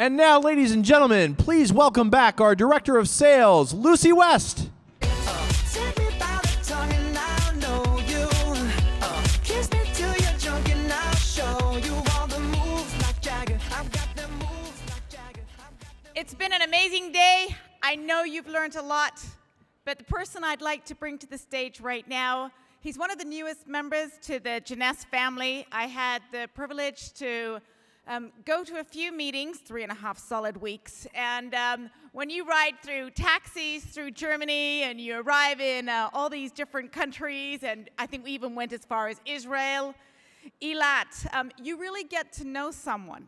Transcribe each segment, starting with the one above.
And now, ladies and gentlemen, please welcome back our Director of Sales, Lucy West. It's been an amazing day. I know you've learned a lot, but the person I'd like to bring to the stage right now, he's one of the newest members to the Jeunesse family. I had the privilege to go to a few meetings, 3.5 solid weeks, and when you ride through taxis through Germany and you arrive in all these different countries, and I think we even went as far as Israel, Eilat, you really get to know someone.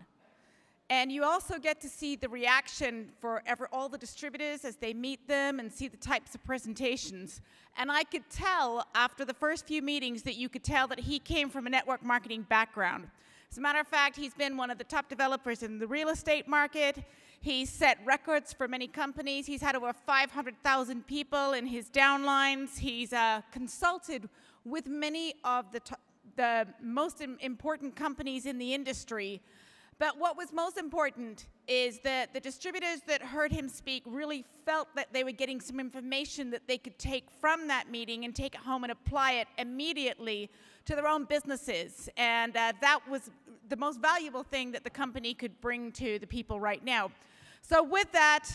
And you also get to see the reaction for all the distributors as they meet them and see the types of presentations. And I could tell after the first few meetings that you could tell that he came from a network marketing background. As a matter of fact, he's been one of the top developers in the real estate market. He's set records for many companies. He's had over 500,000 people in his downlines. He's consulted with many of the most important companies in the industry. But what was most important is that the distributors that heard him speak really felt that they were getting some information that they could take from that meeting and take it home and apply it immediately to their own businesses. And that was the most valuable thing that the company could bring to the people right now. So with that,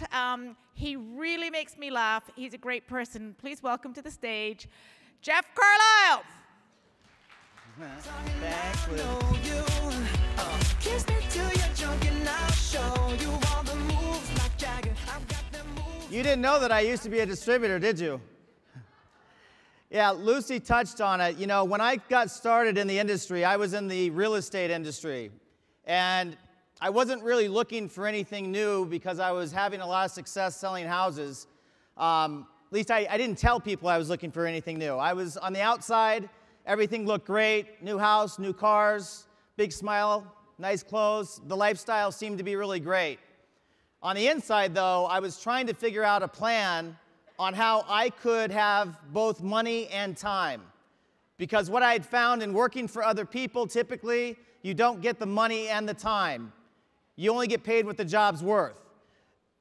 he really makes me laugh. He's a great person. Please welcome to the stage, Jeff Carlisle. Thanks, Liz. Kiss me till you're drunk and I'll show you all the moves like Jagger. I've got them moves. You didn't know that I used to be a distributor, did you? Yeah, Lucy touched on it. You know, when I got started in the industry, I was in the real estate industry. And I wasn't really looking for anything new because I was having a lot of success selling houses. At least I didn't tell people I was looking for anything new. I was on the outside. Everything looked great. New house, new cars, big smile, nice clothes. The lifestyle seemed to be really great. On the inside, though, I was trying to figure out a plan on how I could have both money and time. Because what I had found in working for other people, typically, you don't get the money and the time. You only get paid what the job's worth.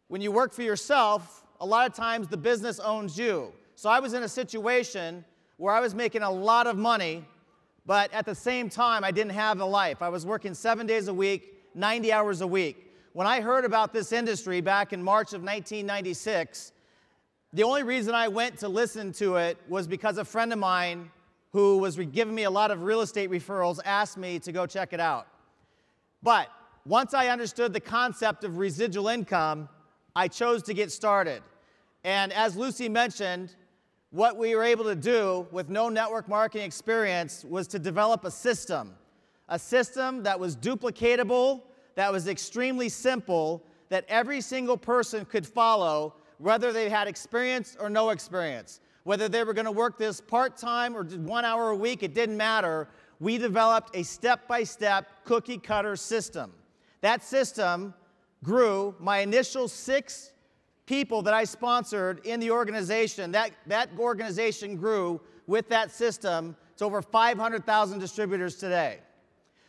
When you work for yourself, a lot of times the business owns you. So I was in a situation where I was making a lot of money, but at the same time, I didn't have a life. I was working 7 days a week, 90 hours a week. When I heard about this industry back in March of 1996, the only reason I went to listen to it was because a friend of mine who was giving me a lot of real estate referrals asked me to go check it out. But once I understood the concept of residual income, I chose to get started. And as Lucy mentioned, what we were able to do with no network marketing experience was to develop a system that was duplicatable, that was extremely simple, that every single person could follow, whether they had experience or no experience. Whether they were going to work this part-time or 1 hour a week, it didn't matter. We developed a step-by-step cookie-cutter system. That system grew. My initial 6 people that I sponsored in the organization, that organization grew with that system to over 500,000 distributors today.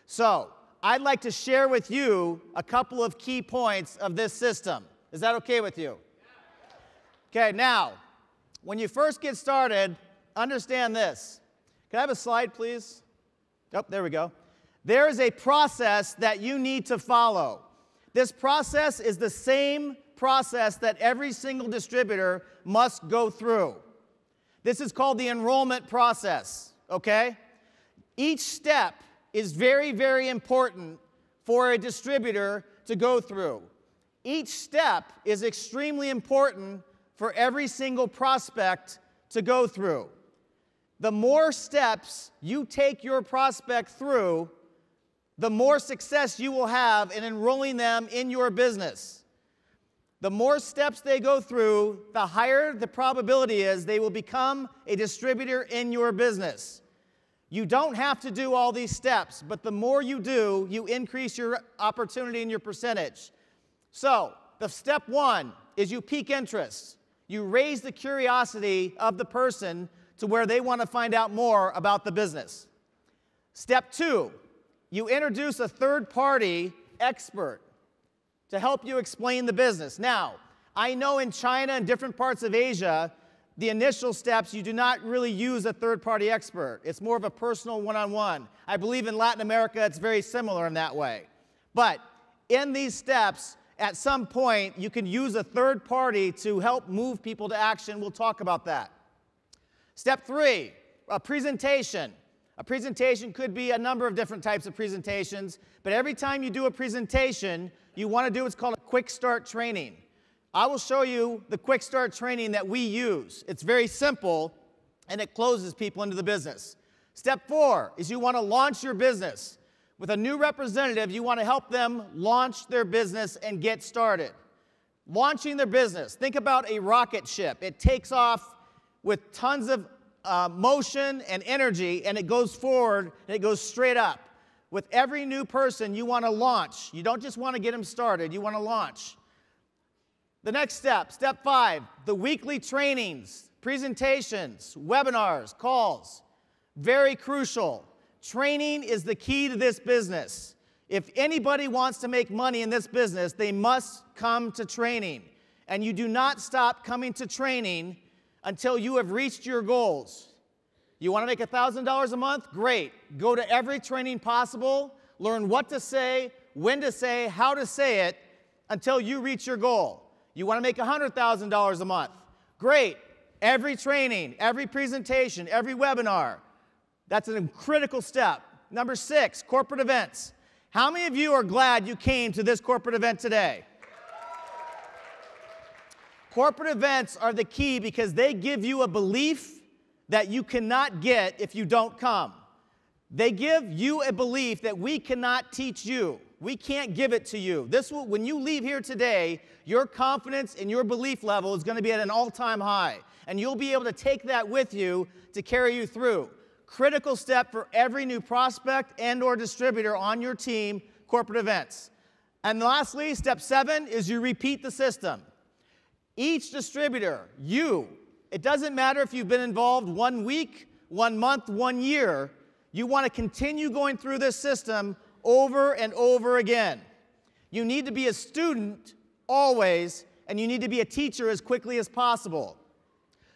So I'd like to share with you a couple of key points of this system. Is that okay with you? Okay, now, when you first get started, understand this. Can I have a slide, please? Oh, there we go. There is a process that you need to follow. This process is the same process that every single distributor must go through. This is called the enrollment process, okay? Each step is very, very important for a distributor to go through. Each step is extremely important for every single prospect to go through. The more steps you take your prospect through, the more success you will have in enrolling them in your business. The more steps they go through, the higher the probability is they will become a distributor in your business. You don't have to do all these steps, but the more you do, you increase your opportunity and your percentage. So, the step 1 is you pique interest. You raise the curiosity of the person to where they want to find out more about the business. Step 2, you introduce a third-party expert to help you explain the business. Now, I know in China and different parts of Asia, the initial steps, you do not really use a third-party expert. It's more of a personal one-on-one. I believe in Latin America, it's very similar in that way. But in these steps, at some point, you can use a third party to help move people to action. We'll talk about that. Step 3, a presentation. A presentation could be a number of different types of presentations, but every time you do a presentation, you want to do what's called a quick start training. I will show you the quick start training that we use. It's very simple, and it closes people into the business. Step 4 is you want to launch your business. With a new representative, you want to help them launch their business and get started. Launching their business. Think about a rocket ship. It takes off with tons of motion and energy, and it goes forward, and it goes straight up. With every new person, you want to launch. You don't just want to get them started. You want to launch. The next step, step 5, the weekly trainings, presentations, webinars, calls. Very crucial. Training is the key to this business. If anybody wants to make money in this business, they must come to training. And you do not stop coming to training until you have reached your goals. You want to make $1,000 a month? Great. Go to every training possible, learn what to say, when to say, how to say it, until you reach your goal. You want to make $100,000 a month? Great. Every training, every presentation, every webinar. That's a critical step. Number 6, corporate events. How many of you are glad you came to this corporate event today? Corporate events are the key because they give you a belief that you cannot get if you don't come. They give you a belief that we cannot teach you. We can't give it to you. When you leave here today, your confidence and your belief level is going to be at an all-time high. And you'll be able to take that with you to carry you through. Critical step for every new prospect and or distributor on your team, corporate events. And lastly, step 7 is you repeat the system. Each distributor, it doesn't matter if you've been involved 1 week, 1 month, 1 year, you want to continue going through this system over and over again. You need to be a student always, and you need to be a teacher as quickly as possible.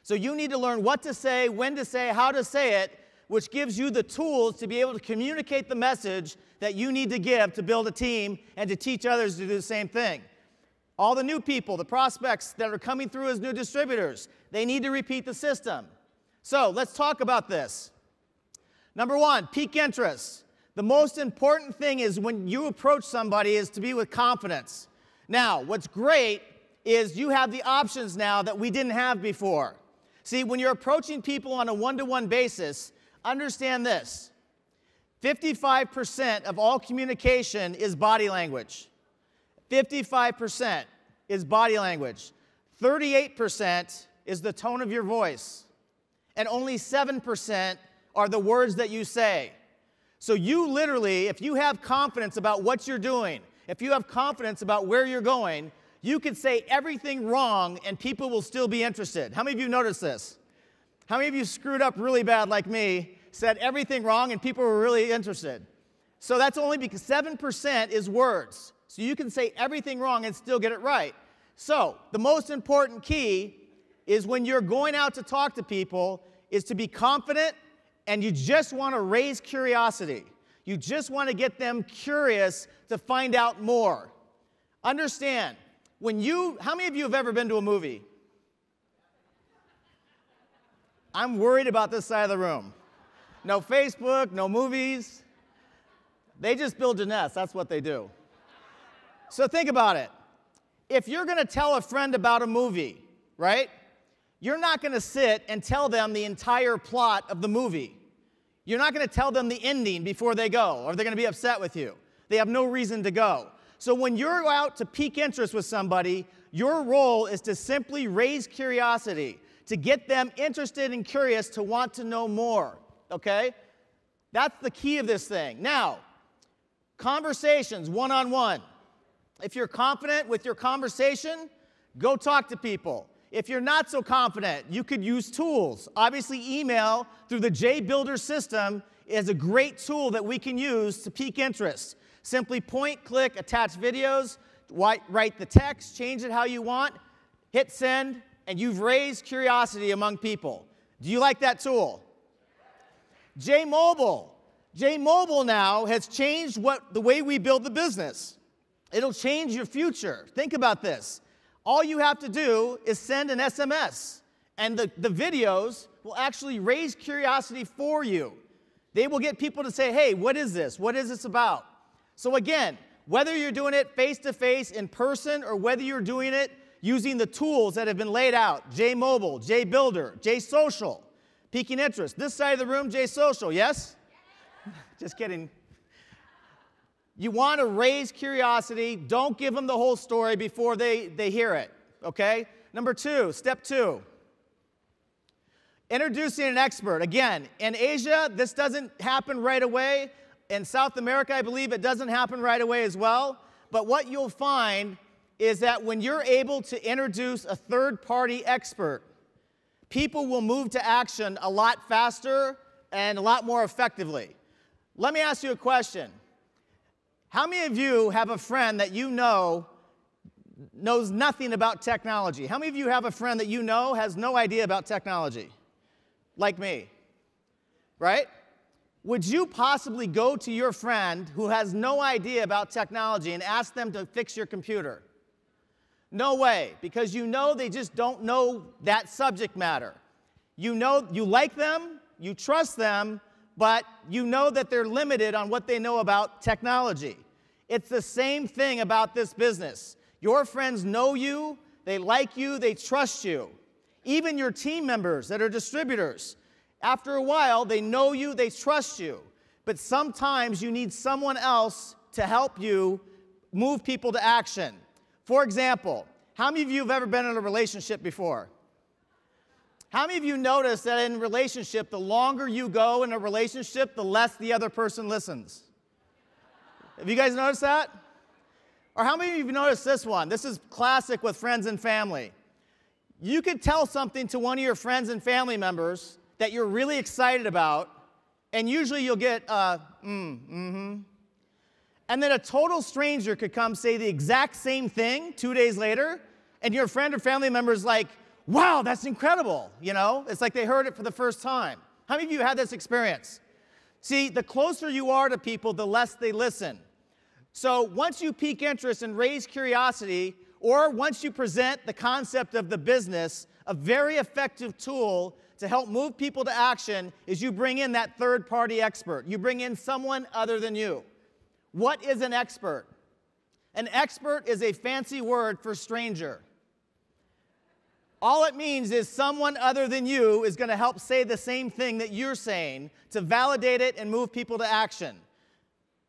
So you need to learn what to say, when to say, how to say it, which gives you the tools to be able to communicate the message that you need to give to build a team and to teach others to do the same thing. All the new people, the prospects that are coming through as new distributors, they need to repeat the system. So let's talk about this. Number 1, peak interest. The most important thing is when you approach somebody is to be with confidence. Now, what's great is you have the options now that we didn't have before. See, when you're approaching people on a one-to-one basis, understand this. 55% of all communication is body language. 55% is body language. 38% is the tone of your voice. And only 7% are the words that you say. So you literally, if you have confidence about what you're doing, if you have confidence about where you're going, you can say everything wrong and people will still be interested. How many of you noticed this? How many of you screwed up really bad like me, said everything wrong and people were really interested? So that's only because 7% is words. So you can say everything wrong and still get it right. So the most important key is when you're going out to talk to people is to be confident, and you just want to raise curiosity. You just want to get them curious to find out more. Understand, how many of you have ever been to a movie? I'm worried about this side of the room. No Facebook, no movies. They just build Jeunesse, that's what they do. So think about it. If you're going to tell a friend about a movie, right? You're not going to sit and tell them the entire plot of the movie. You're not going to tell them the ending before they go, or they're going to be upset with you. They have no reason to go. So when you're out to pique interest with somebody, your role is to simply raise curiosity, to get them interested and curious to want to know more, okay? That's the key of this thing. Now, conversations, one-on-one. If you're confident with your conversation, go talk to people. If you're not so confident, you could use tools. Obviously, email through the JBuilder system is a great tool that we can use to pique interest. Simply point, click, attach videos write the text, change it how you want, hit send, and you've raised curiosity among people. Do you like that tool? J-Mobile. J-Mobile now has changed the way we build the business. It'll change your future. Think about this. All you have to do is send an SMS, and the videos will actually raise curiosity for you. They will get people to say, hey, what is this? What is this about? So again, whether you're doing it face-to-face in person or whether you're doing it using the tools that have been laid out, J-Mobile, J-Builder, J-Social, piquing interest. This side of the room, J-Social, yes? Just kidding. You want to raise curiosity. Don't give them the whole story before they hear it, okay? Number two, step two. Introducing an expert. Again, in Asia, this doesn't happen right away. In South America, I believe it doesn't happen right away as well. But what you'll find is that when you're able to introduce a third-party expert, people will move to action a lot faster and a lot more effectively. Let me ask you a question. How many of you have a friend that you know knows nothing about technology? How many of you have a friend that you know has no idea about technology? Like me, right? Would you possibly go to your friend who has no idea about technology and ask them to fix your computer? No way, because you know they just don't know that subject matter. You know you like them, you trust them, but you know that they're limited on what they know about technology. It's the same thing about this business. Your friends know you, they like you, they trust you. Even your team members that are distributors, after a while, they know you, they trust you. But sometimes you need someone else to help you move people to action. For example, how many of you have ever been in a relationship before? How many of you notice that in a relationship, the longer you go in a relationship, the less the other person listens? Have you guys noticed that? Or how many of you have noticed this one? This is classic with friends and family. You could tell something to one of your friends and family members that you're really excited about, and usually you'll get and then a total stranger could come say the exact same thing 2 days later, and your friend or family member is like, wow, that's incredible, you know? It's like they heard it for the first time. How many of you had this experience? See, the closer you are to people, the less they listen. So once you pique interest and raise curiosity, or once you present the concept of the business, a very effective tool to help move people to action is you bring in that third-party expert. You bring in someone other than you. What is an expert? An expert is a fancy word for stranger. All it means is someone other than you is going to help say the same thing that you're saying to validate it and move people to action.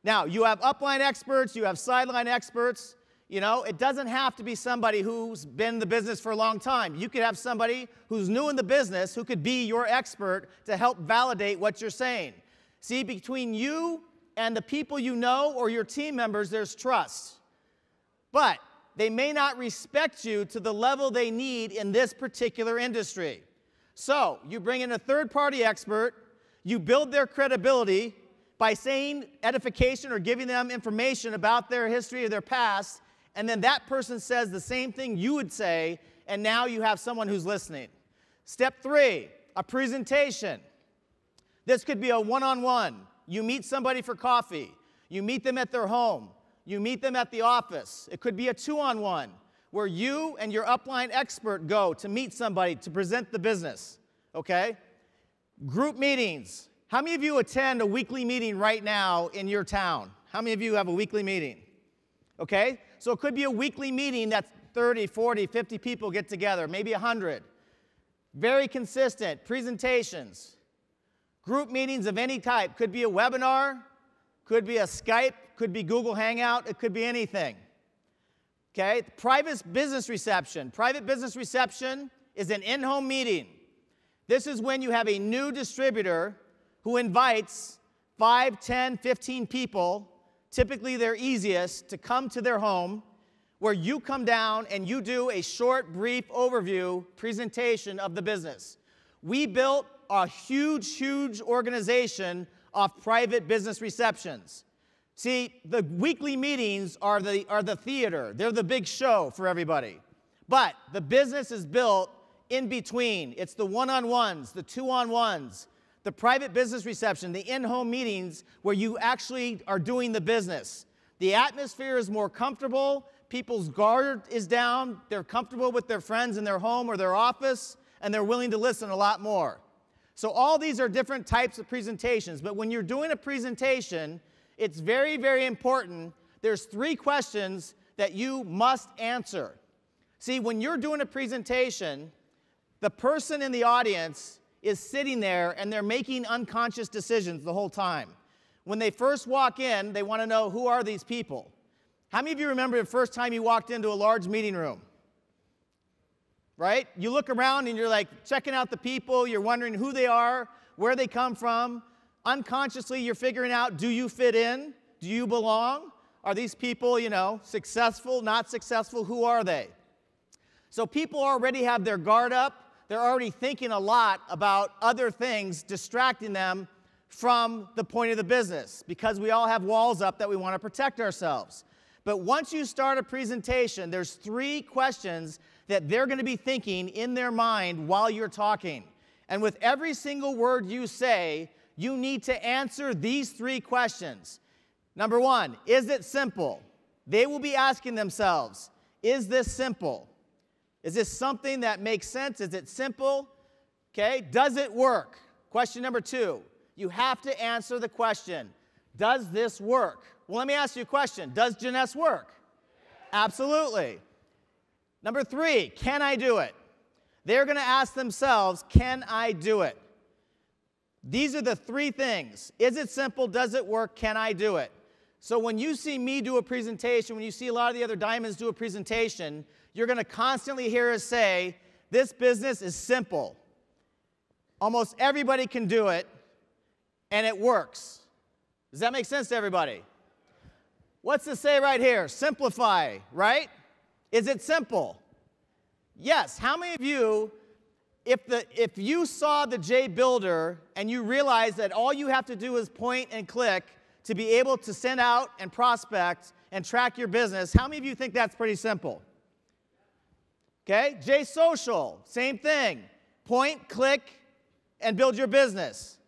Now, you have upline experts, you have sideline experts. You know, it doesn't have to be somebody who's been in the business for a long time. You could have somebody who's new in the business who could be your expert to help validate what you're saying. See, between you and the people you know or your team members, there's trust. But they may not respect you to the level they need in this particular industry. So you bring in a third-party expert, you build their credibility by saying edification or giving them information about their history or their past, and then that person says the same thing you would say, and now you have someone who's listening. Step 3, a presentation. This could be a one-on-one. You meet somebody for coffee. You meet them at their home. You meet them at the office. It could be a 2-on-1, where you and your upline expert go to meet somebody to present the business, okay? Group meetings. How many of you attend a weekly meeting right now in your town? How many of you have a weekly meeting? Okay? So it could be a weekly meeting that's 30, 40, 50 people get together, maybe 100. Very consistent. Presentations. Group meetings of any type. Could be a webinar, could be a Skype, could be Google Hangout, it could be anything. Okay? Private business reception. Private business reception is an in-home meeting. This is when you have a new distributor who invites 5, 10, 15 people, typically their easiest, to come to their home, where you come down and you do a short, brief overview presentation of the business. We built a huge, huge organization of private business receptions. See, the weekly meetings are the theater. They're the big show for everybody. But the business is built in between. It's the one-on-ones, the two-on-ones, the private business reception, the in-home meetings where you actually are doing the business. The atmosphere is more comfortable. People's guard is down. They're comfortable with their friends in their home or their office, and they're willing to listen a lot more. So all these are different types of presentations. But when you're doing a presentation, it's very, very important. There's 3 questions that you must answer. See, when you're doing a presentation, the person in the audience is sitting there and they're making unconscious decisions the whole time. When they first walk in, they want to know, who are these people? How many of you remember the first time you walked into a large meeting room? Right? You look around and you're like checking out the people, you're wondering who they are, where they come from. Unconsciously, you're figuring out, do you fit in? Do you belong? Are these people, successful, not successful? Who are they? So people already have their guard up. They're already thinking a lot about other things distracting them from the point of the business, because we all have walls up that we want to protect ourselves. But once you start a presentation, there's 3 questions that they're going to be thinking in their mind while you're talking. And with every single word you say, you need to answer these 3 questions. Number 1, is it simple? They will be asking themselves, is this simple? Is this something that makes sense? Is it simple? Okay, does it work? Question number 2, you have to answer the question, does this work? Well, let me ask you a question. Does Jeunesse work? Absolutely. Number 3, can I do it? They're going to ask themselves, can I do it? These are the 3 things. Is it simple? Does it work? Can I do it? So when you see me do a presentation, when you see a lot of the other diamonds do a presentation, you're going to constantly hear us say, this business is simple. Almost everybody can do it, and it works. Does that make sense to everybody? What's this say right here? Simplify, right? Is it simple? Yes. How many of you, if you saw the J Builder and you realize that all you have to do is point and click to be able to send out and prospect and track your business, how many of you think that's pretty simple? Okay? J Social, same thing. Point, click, and build your business.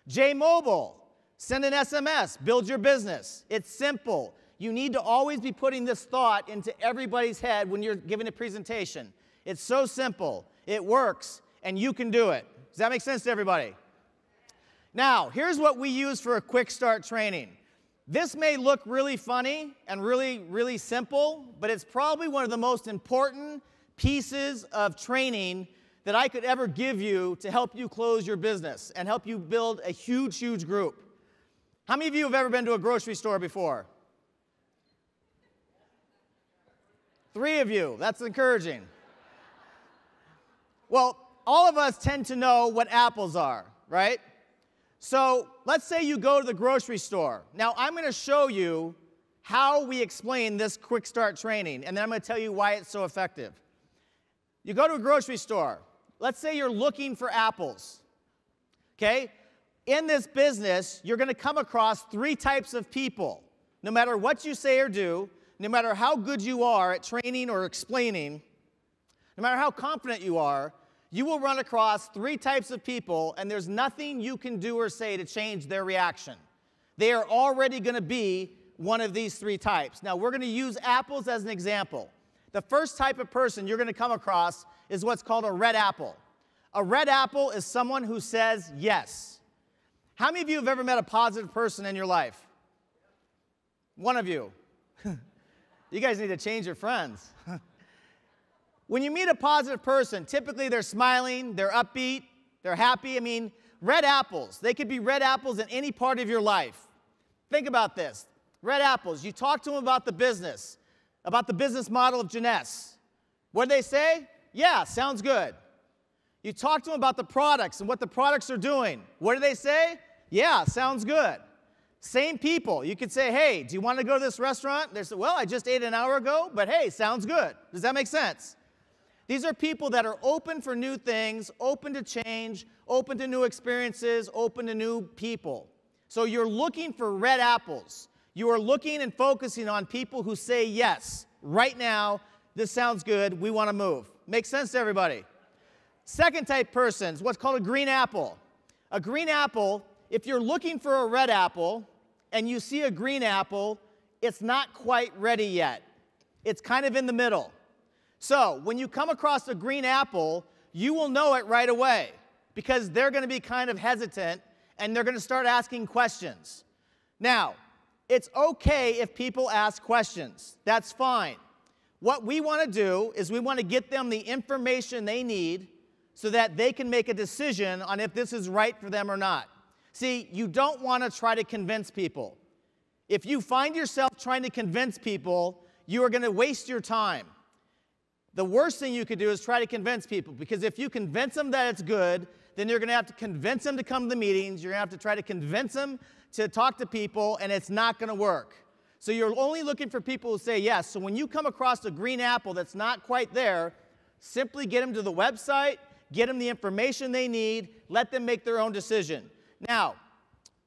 J Mobile, send an SMS, build your business. It's simple. You need to always be putting this thought into everybody's head when you're giving a presentation. It's so simple. It works, and you can do it. Does that make sense to everybody? Now, here's what we use for a quick start training. This may look really funny and really, really simple, but it's probably one of the most important pieces of training that I could ever give you to help you close your business and help you build a huge, huge group. How many of you have ever been to a grocery store before? 3 of you. That's encouraging. Well, all of us tend to know what apples are, right? So let's say you go to the grocery store. Now, I'm going to show you how we explain this quick start training, and then I'm going to tell you why it's so effective. You go to a grocery store. Let's say you're looking for apples, okay? In this business, you're going to come across 3 types of people. No matter what you say or do, no matter how good you are at training or explaining, no matter how confident you are, you will run across 3 types of people, and there's nothing you can do or say to change their reaction. They are already going to be one of these 3 types. Now, we're going to use apples as an example. The first type of person you're going to come across is what's called a red apple. A red apple is someone who says yes. How many of you have ever met a positive person in your life? One of you. You guys need to change your friends. When you meet a positive person, typically they're smiling, they're upbeat, they're happy. I mean, red apples. They could be red apples in any part of your life. Think about this. Red apples. You talk to them about the business model of Jeunesse. What do they say? Yeah, sounds good. You talk to them about the products and what the products are doing. What do they say? Yeah, sounds good. Same people. You could say, hey, do you want to go to this restaurant? They say, well, I just ate an hour ago, but hey, sounds good. Does that make sense? These are people that are open for new things, open to change, open to new experiences, open to new people. So you're looking for red apples. You are looking and focusing on people who say yes. Right now, this sounds good, we want to move. Makes sense to everybody? Second type person is what's called a green apple. A green apple, if you're looking for a red apple and you see a green apple, it's not quite ready yet. It's kind of in the middle. So when you come across a green apple, you will know it right away because they're going to be kind of hesitant and they're going to start asking questions. Now, it's okay if people ask questions. That's fine. What we want to do is we want to get them the information they need so that they can make a decision on if this is right for them or not. See, you don't want to try to convince people. If you find yourself trying to convince people, you are going to waste your time. The worst thing you could do is try to convince people, because if you convince them that it's good, then you're going to have to convince them to come to the meetings, you're going to have to try to convince them to talk to people, and it's not going to work. So you're only looking for people who say yes. So when you come across a green apple that's not quite there, simply get them to the website, get them the information they need, let them make their own decision. Now,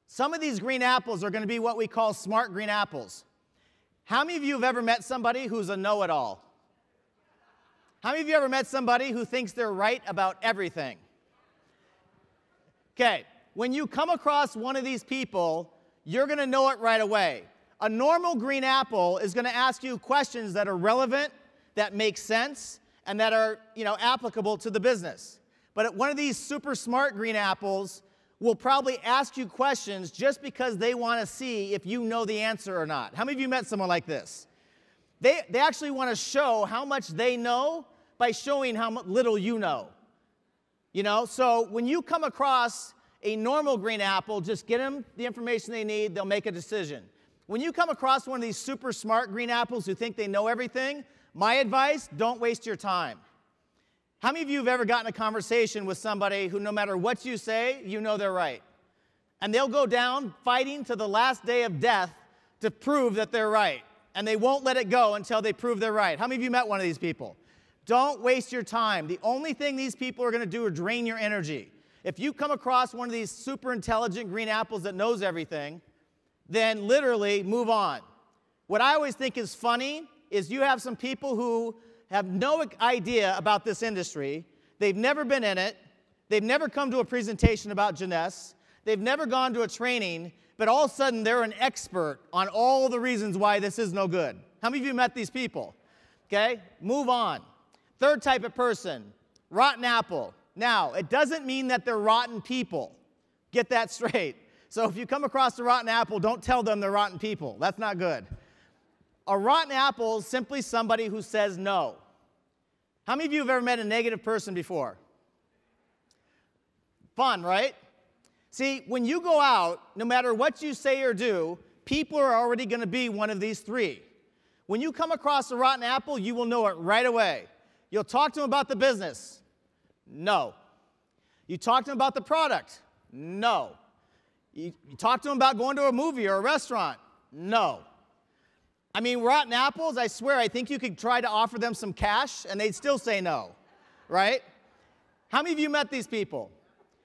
some of these green apples are going to be what we call smart green apples. How many of you have ever met somebody who's a know-it-all? How many of you ever met somebody who thinks they're right about everything? Okay, when you come across one of these people, you're going to know it right away. A normal green apple is going to ask you questions that are relevant, that make sense, and that are, applicable to the business. But one of these super smart green apples will probably ask you questions just because they want to see if you know the answer or not. How many of you met someone like this? They actually want to show how much they know by showing how little you know. So when you come across a normal green apple, just get them the information they need, they'll make a decision. When you come across one of these super smart green apples who think they know everything, my advice, don't waste your time. How many of you have ever gotten a conversation with somebody who no matter what you say, you know they're right? And they'll go down fighting to the last day of death to prove that they're right. And they won't let it go until they prove they're right. How many of you met one of these people? Don't waste your time. The only thing these people are going to do is drain your energy. If you come across one of these super intelligent green apples that knows everything, then literally move on. What I always think is funny is you have some people who have no idea about this industry. They've never been in it. They've never come to a presentation about Jeunesse. They've never gone to a training, but all of a sudden they're an expert on all the reasons why this is no good. How many of you met these people? Okay, move on. Third type of person, rotten apple. Now, it doesn't mean that they're rotten people. Get that straight. So if you come across a rotten apple, don't tell them they're rotten people. That's not good. A rotten apple is simply somebody who says no. How many of you have ever met a negative person before? Fun, right? See, when you go out, no matter what you say or do, people are already going to be one of these three. When you come across a rotten apple, you will know it right away. You'll talk to them about the business. No. You talk to them about the product. No. You talk to them about going to a movie or a restaurant. No. I mean, rotten apples, I swear, I think you could try to offer them some cash and they'd still say no, right? How many of you met these people?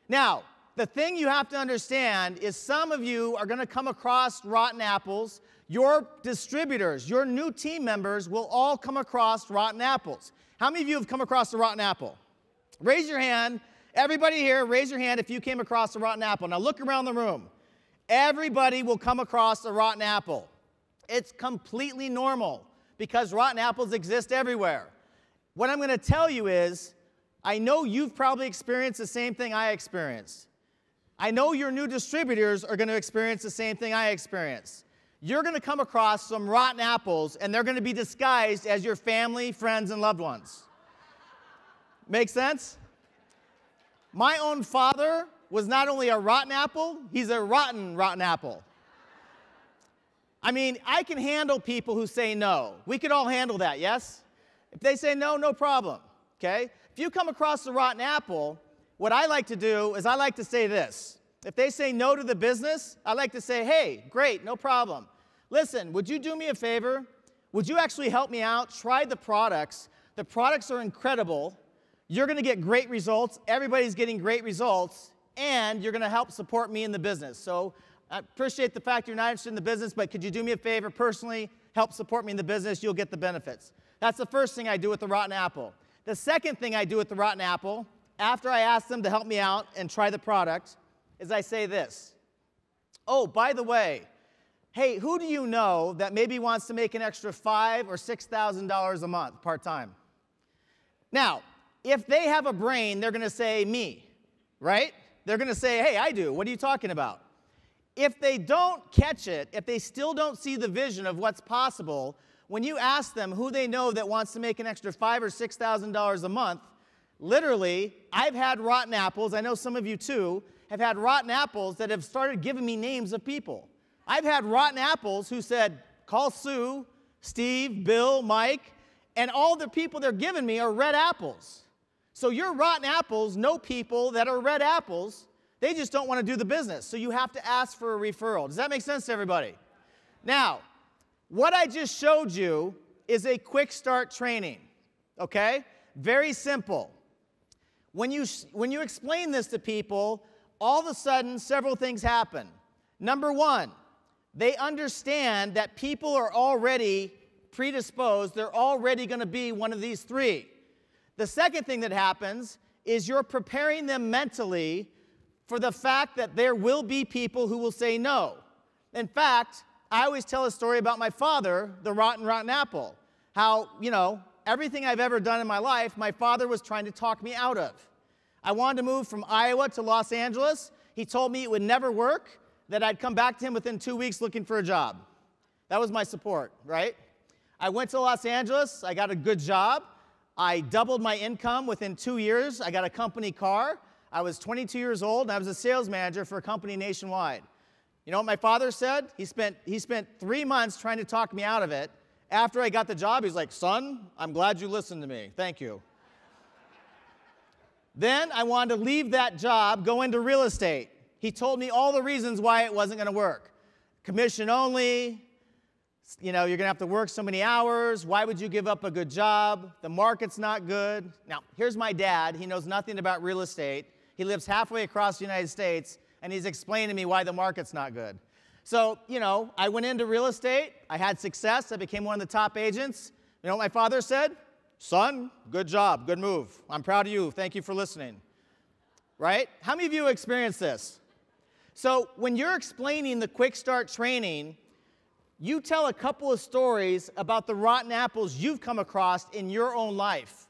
Now, the thing you have to understand is some of you are going to come across rotten apples. Your distributors, your new team members will all come across rotten apples. How many of you have come across a rotten apple? Raise your hand. Everybody here, raise your hand if you came across a rotten apple. Now look around the room. Everybody will come across a rotten apple. It's completely normal because rotten apples exist everywhere. What I'm going to tell you is, I know you've probably experienced the same thing I experienced. I know your new distributors are going to experience the same thing I experienced. You're going to come across some rotten apples, and they're going to be disguised as your family, friends, and loved ones. Make sense? My own father was not only a rotten apple, he's a rotten apple. I mean, I can handle people who say no. We could all handle that, yes? If they say no, no problem, okay? If you come across a rotten apple, what I like to do is I like to say this. If they say no to the business, I like to say, hey, great, no problem. Listen, would you do me a favor? Would you actually help me out? Try the products. The products are incredible. You're going to get great results. Everybody's getting great results. And you're going to help support me in the business. So I appreciate the fact you're not interested in the business, but could you do me a favor personally, help support me in the business, you'll get the benefits. That's the first thing I do with the rotten apple. The second thing I do with the rotten apple, after I ask them to help me out and try the product, is I say this. Oh, by the way, hey, who do you know that maybe wants to make an extra $5,000 or $6,000 a month part-time? Now, if they have a brain, they're going to say me, right? They're going to say, hey, I do. What are you talking about? If they don't catch it, if they still don't see the vision of what's possible, when you ask them who they know that wants to make an extra $5,000 or $6,000 a month, literally, I've had rotten apples, I know some of you too, have had rotten apples that have started giving me names of people. I've had rotten apples who said, call Sue, Steve, Bill, Mike, and all the people they're giving me are red apples. So your rotten apples know people that are red apples. They just don't want to do the business. So you have to ask for a referral. Does that make sense to everybody? Now, what I just showed you is a quick start training, okay? Very simple. When you explain this to people, all of a sudden, several things happen. Number one, they understand that people are already predisposed. They're already going to be one of these three. The second thing that happens is you're preparing them mentally for the fact that there will be people who will say no. In fact, I always tell a story about my father, the rotten apple. How, everything I've ever done in my life, my father was trying to talk me out of. I wanted to move from Iowa to Los Angeles. He told me it would never work, that I'd come back to him within 2 weeks looking for a job. That was my support, right? I went to Los Angeles. I got a good job. I doubled my income within 2 years. I got a company car. I was 22 years old, and I was a sales manager for a company nationwide. You know what my father said? He spent 3 months trying to talk me out of it. After I got the job, he's like, son, I'm glad you listened to me. Thank you. Then I wanted to leave that job, go into real estate. He told me all the reasons why it wasn't going to work. Commission only, you're going to have to work so many hours. Why would you give up a good job? The market's not good. Now, here's my dad. He knows nothing about real estate. He lives halfway across the United States, and he's explaining to me why the market's not good. So, I went into real estate. I had success. I became one of the top agents. You know what my father said? Son, good job, good move. I'm proud of you. Thank you for listening. Right? How many of you experienced this? So when you're explaining the quick start training, you tell a couple of stories about the rotten apples you've come across in your own life.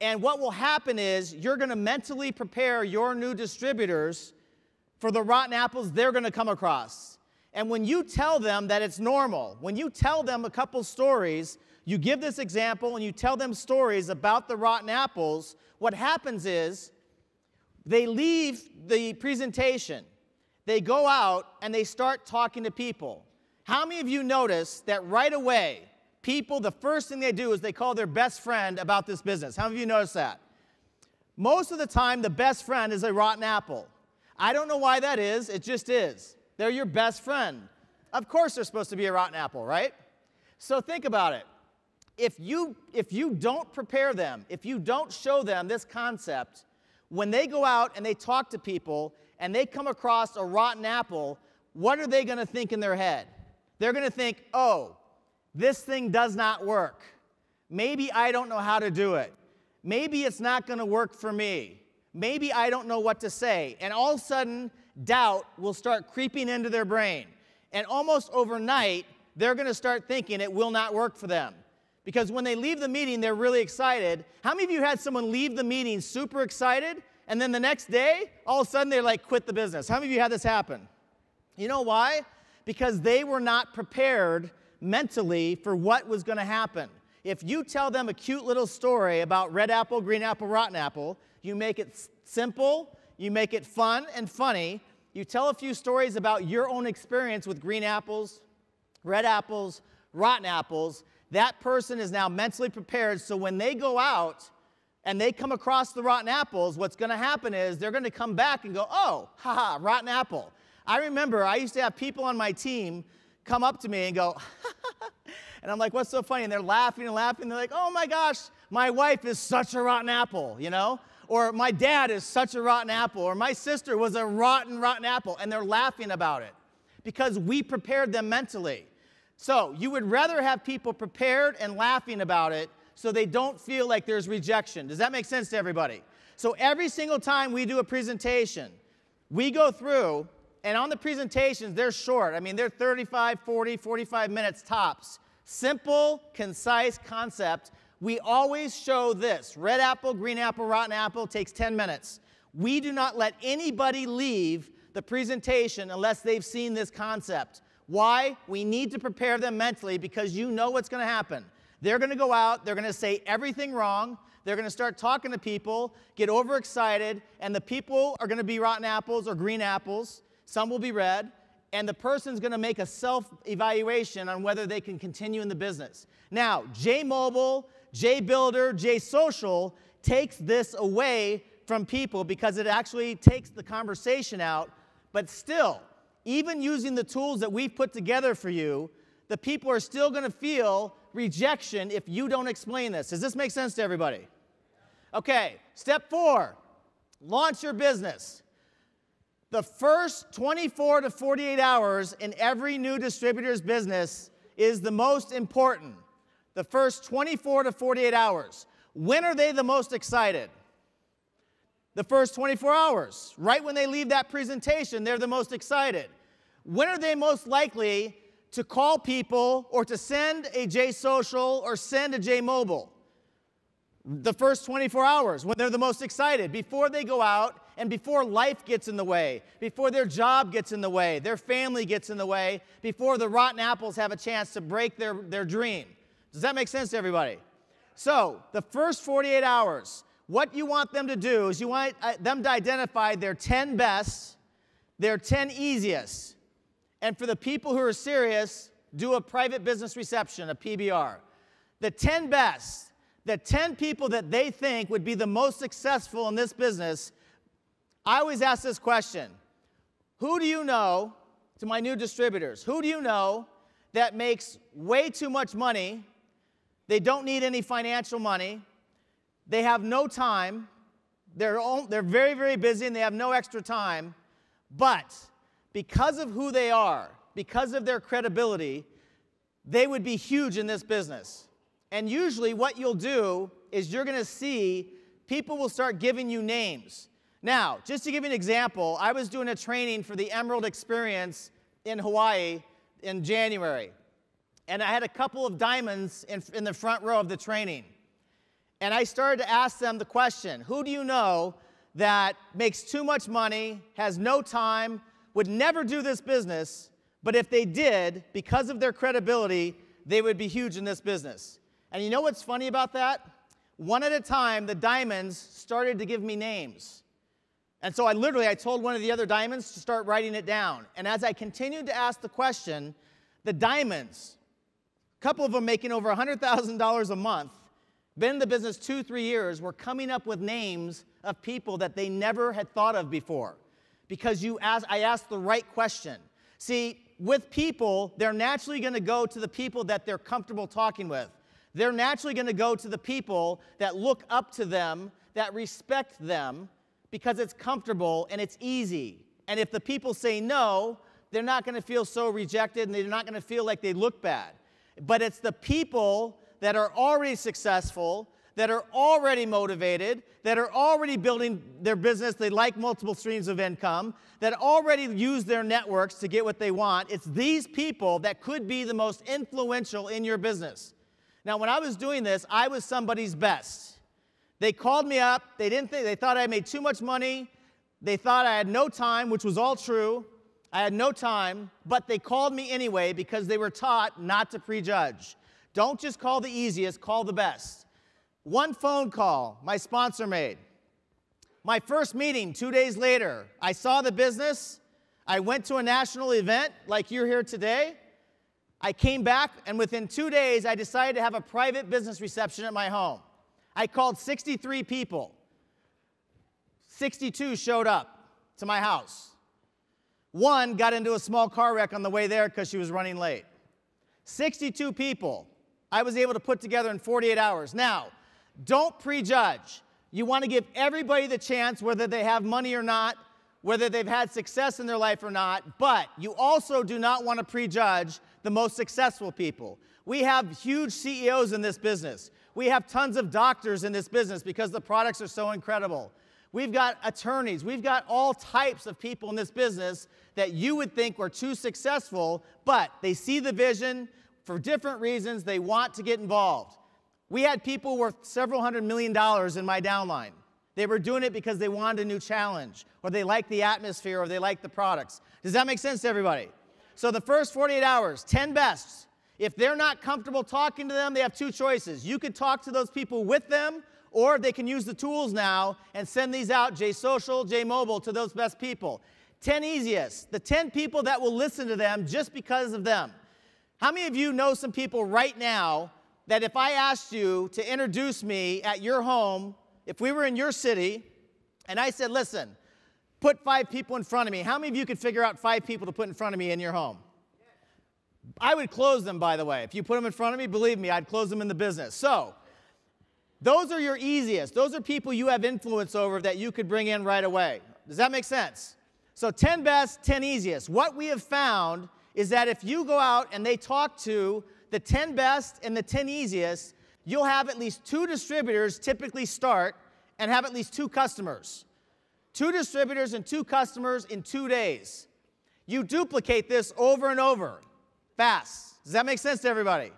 And what will happen is you're going to mentally prepare your new distributors for the rotten apples they're going to come across. And when you tell them that it's normal, when you tell them a couple stories, you give this example and you tell them stories about the rotten apples, what happens is they leave the presentation, they go out and they start talking to people. How many of you notice that right away, people, the first thing they do is they call their best friend about this business? How many of you notice that? Most of the time, the best friend is a rotten apple. I don't know why that is, it just is. They're your best friend. Of course they're supposed to be a rotten apple, right? So think about it. If you don't prepare them, if you don't show them this concept, when they go out and they talk to people and they come across a rotten apple, what are they going to think in their head? They're going to think, oh, this thing does not work. Maybe I don't know how to do it. Maybe it's not going to work for me. Maybe I don't know what to say. And all of a sudden, doubt will start creeping into their brain. And almost overnight, they're going to start thinking it will not work for them. Because when they leave the meeting, they're really excited. How many of you had someone leave the meeting super excited, and then the next day, all of a sudden, they quit the business? How many of you had this happen? You know why? Because they were not prepared mentally for what was going to happen. If you tell them a cute little story about red apple, green apple, rotten apple, you make it simple, you make it fun and funny, you tell a few stories about your own experience with green apples, red apples, rotten apples, that person is now mentally prepared, so when they go out and they come across the rotten apples, what's going to happen is they're going to come back and go, oh, haha, rotten apple. I remember I used to have people on my team come up to me and go, and I'm like, what's so funny? And they're laughing and laughing. They're like, oh my gosh, my wife is such a rotten apple, Or my dad is such a rotten apple. Or my sister was a rotten apple. And they're laughing about it. because we prepared them mentally. So you would rather have people prepared and laughing about it so they don't feel like there's rejection. Does that make sense to everybody? So every single time we do a presentation, we go through, and on the presentations, they're short. I mean, they're 35, 40, 45 minutes tops. Simple, concise concept. We always show this. Red apple, green apple, rotten apple takes 10 minutes. We do not let anybody leave the presentation unless they've seen this concept. Why? We need to prepare them mentally because you know what's going to happen. They're going to go out, they're going to say everything wrong, they're going to start talking to people, get overexcited, and the people are going to be rotten apples or green apples. Some will be red, and the person's going to make a self-evaluation on whether they can continue in the business. Now, J-Mobile, J-Builder, J-Social takes this away from people because it actually takes the conversation out, but still, even using the tools that we've put together for you, the people are still going to feel rejection if you don't explain this. Does this make sense to everybody? Okay, step 4, launch your business. The first 24 to 48 hours in every new distributor's business is the most important. The first 24 to 48 hours. When are they the most excited? The first 24 hours. Right when they leave that presentation, they're the most excited. When are they most likely to call people or to send a J-Social or send a J-Mobile? The first 24 hours, when they're the most excited, before they go out and before life gets in the way, before their job gets in the way, their family gets in the way, before the rotten apples have a chance to break their dream. Does that make sense to everybody? So, the first 48 hours, what you want them to do is you want them to identify their 10 best, their 10 easiest. And for the people who are serious, do a private business reception, a PBR. The 10 best, the 10 people that they think would be the most successful in this business, I always ask this question. Who do you know, to my new distributors, who do you know that makes way too much money, they don't need any financial money, they have no time, they're very, very busy and they have no extra time, but because of who they are, because of their credibility, they would be huge in this business. And usually what you'll do is you're going to see people will start giving you names. Now, just to give you an example, I was doing a training for the Emerald Experience in Hawaii in January. And I had a couple of diamonds in the front row of the training. And I started to ask them the question, who do you know that makes too much money, has no time, would never do this business, but if they did, because of their credibility, they would be huge in this business? And you know what's funny about that? One at a time, the diamonds started to give me names. And so I told one of the other diamonds to start writing it down. And as I continued to ask the question, the diamonds, a couple of them making over $100,000 a month, been in the business 2-3 years, were coming up with names of people that they never had thought of before. Because I asked the right question. See, with people, they're naturally going to go to the people that they're comfortable talking with. They're naturally going to go to the people that look up to them, that respect them, because it's comfortable and it's easy. And if the people say no, they're not going to feel so rejected and they're not going to feel like they look bad. But it's the people that are already successful, that are already motivated, that are already building their business, they like multiple streams of income, that already use their networks to get what they want. It's these people that could be the most influential in your business. Now, when I was doing this, I was somebody's best. They called me up. They thought I made too much money. They thought I had no time, which was all true. I had no time, but they called me anyway because they were taught not to prejudge. Don't just call the easiest, call the best. One phone call my sponsor made. My first meeting 2 days later, I saw the business. I went to a national event like you're here today. I came back, and within 2 days, I decided to have a private business reception at my home. I called 63 people. 62 showed up to my house. One got into a small car wreck on the way there because she was running late. 62 people I was able to put together in 48 hours. Now, don't prejudge. You want to give everybody the chance, whether they have money or not, whether they've had success in their life or not, but you also do not want to prejudge the most successful people. We have huge CEOs in this business. We have tons of doctors in this business because the products are so incredible. We've got attorneys. We've got all types of people in this business that you would think were too successful, but they see the vision for different reasons. They want to get involved. We had people worth several $100 million in my downline. They were doing it because they wanted a new challenge, or they liked the atmosphere, or they liked the products. Does that make sense to everybody? So the first 48 hours, 10 bests. If they're not comfortable talking to them, they have two choices. You could talk to those people with them, or they can use the tools now and send these out, JSocial, JMobile, to those best people. 10 easiest, the 10 people that will listen to them just because of them. How many of you know some people right now that if I asked you to introduce me at your home, if we were in your city, and I said, listen, put 5 people in front of me, how many of you could figure out 5 people to put in front of me in your home? I would close them, by the way. If you put them in front of me, believe me, I'd close them in the business. So, those are your easiest. Those are people you have influence over that you could bring in right away. Does that make sense? So 10 best, 10 easiest. What we have found is that if you go out and they talk to the 10 best and the 10 easiest, you'll have at least 2 distributors typically start and have at least 2 customers. 2 distributors and 2 customers in 2 days. You duplicate this over and over, fast. Does that make sense to everybody?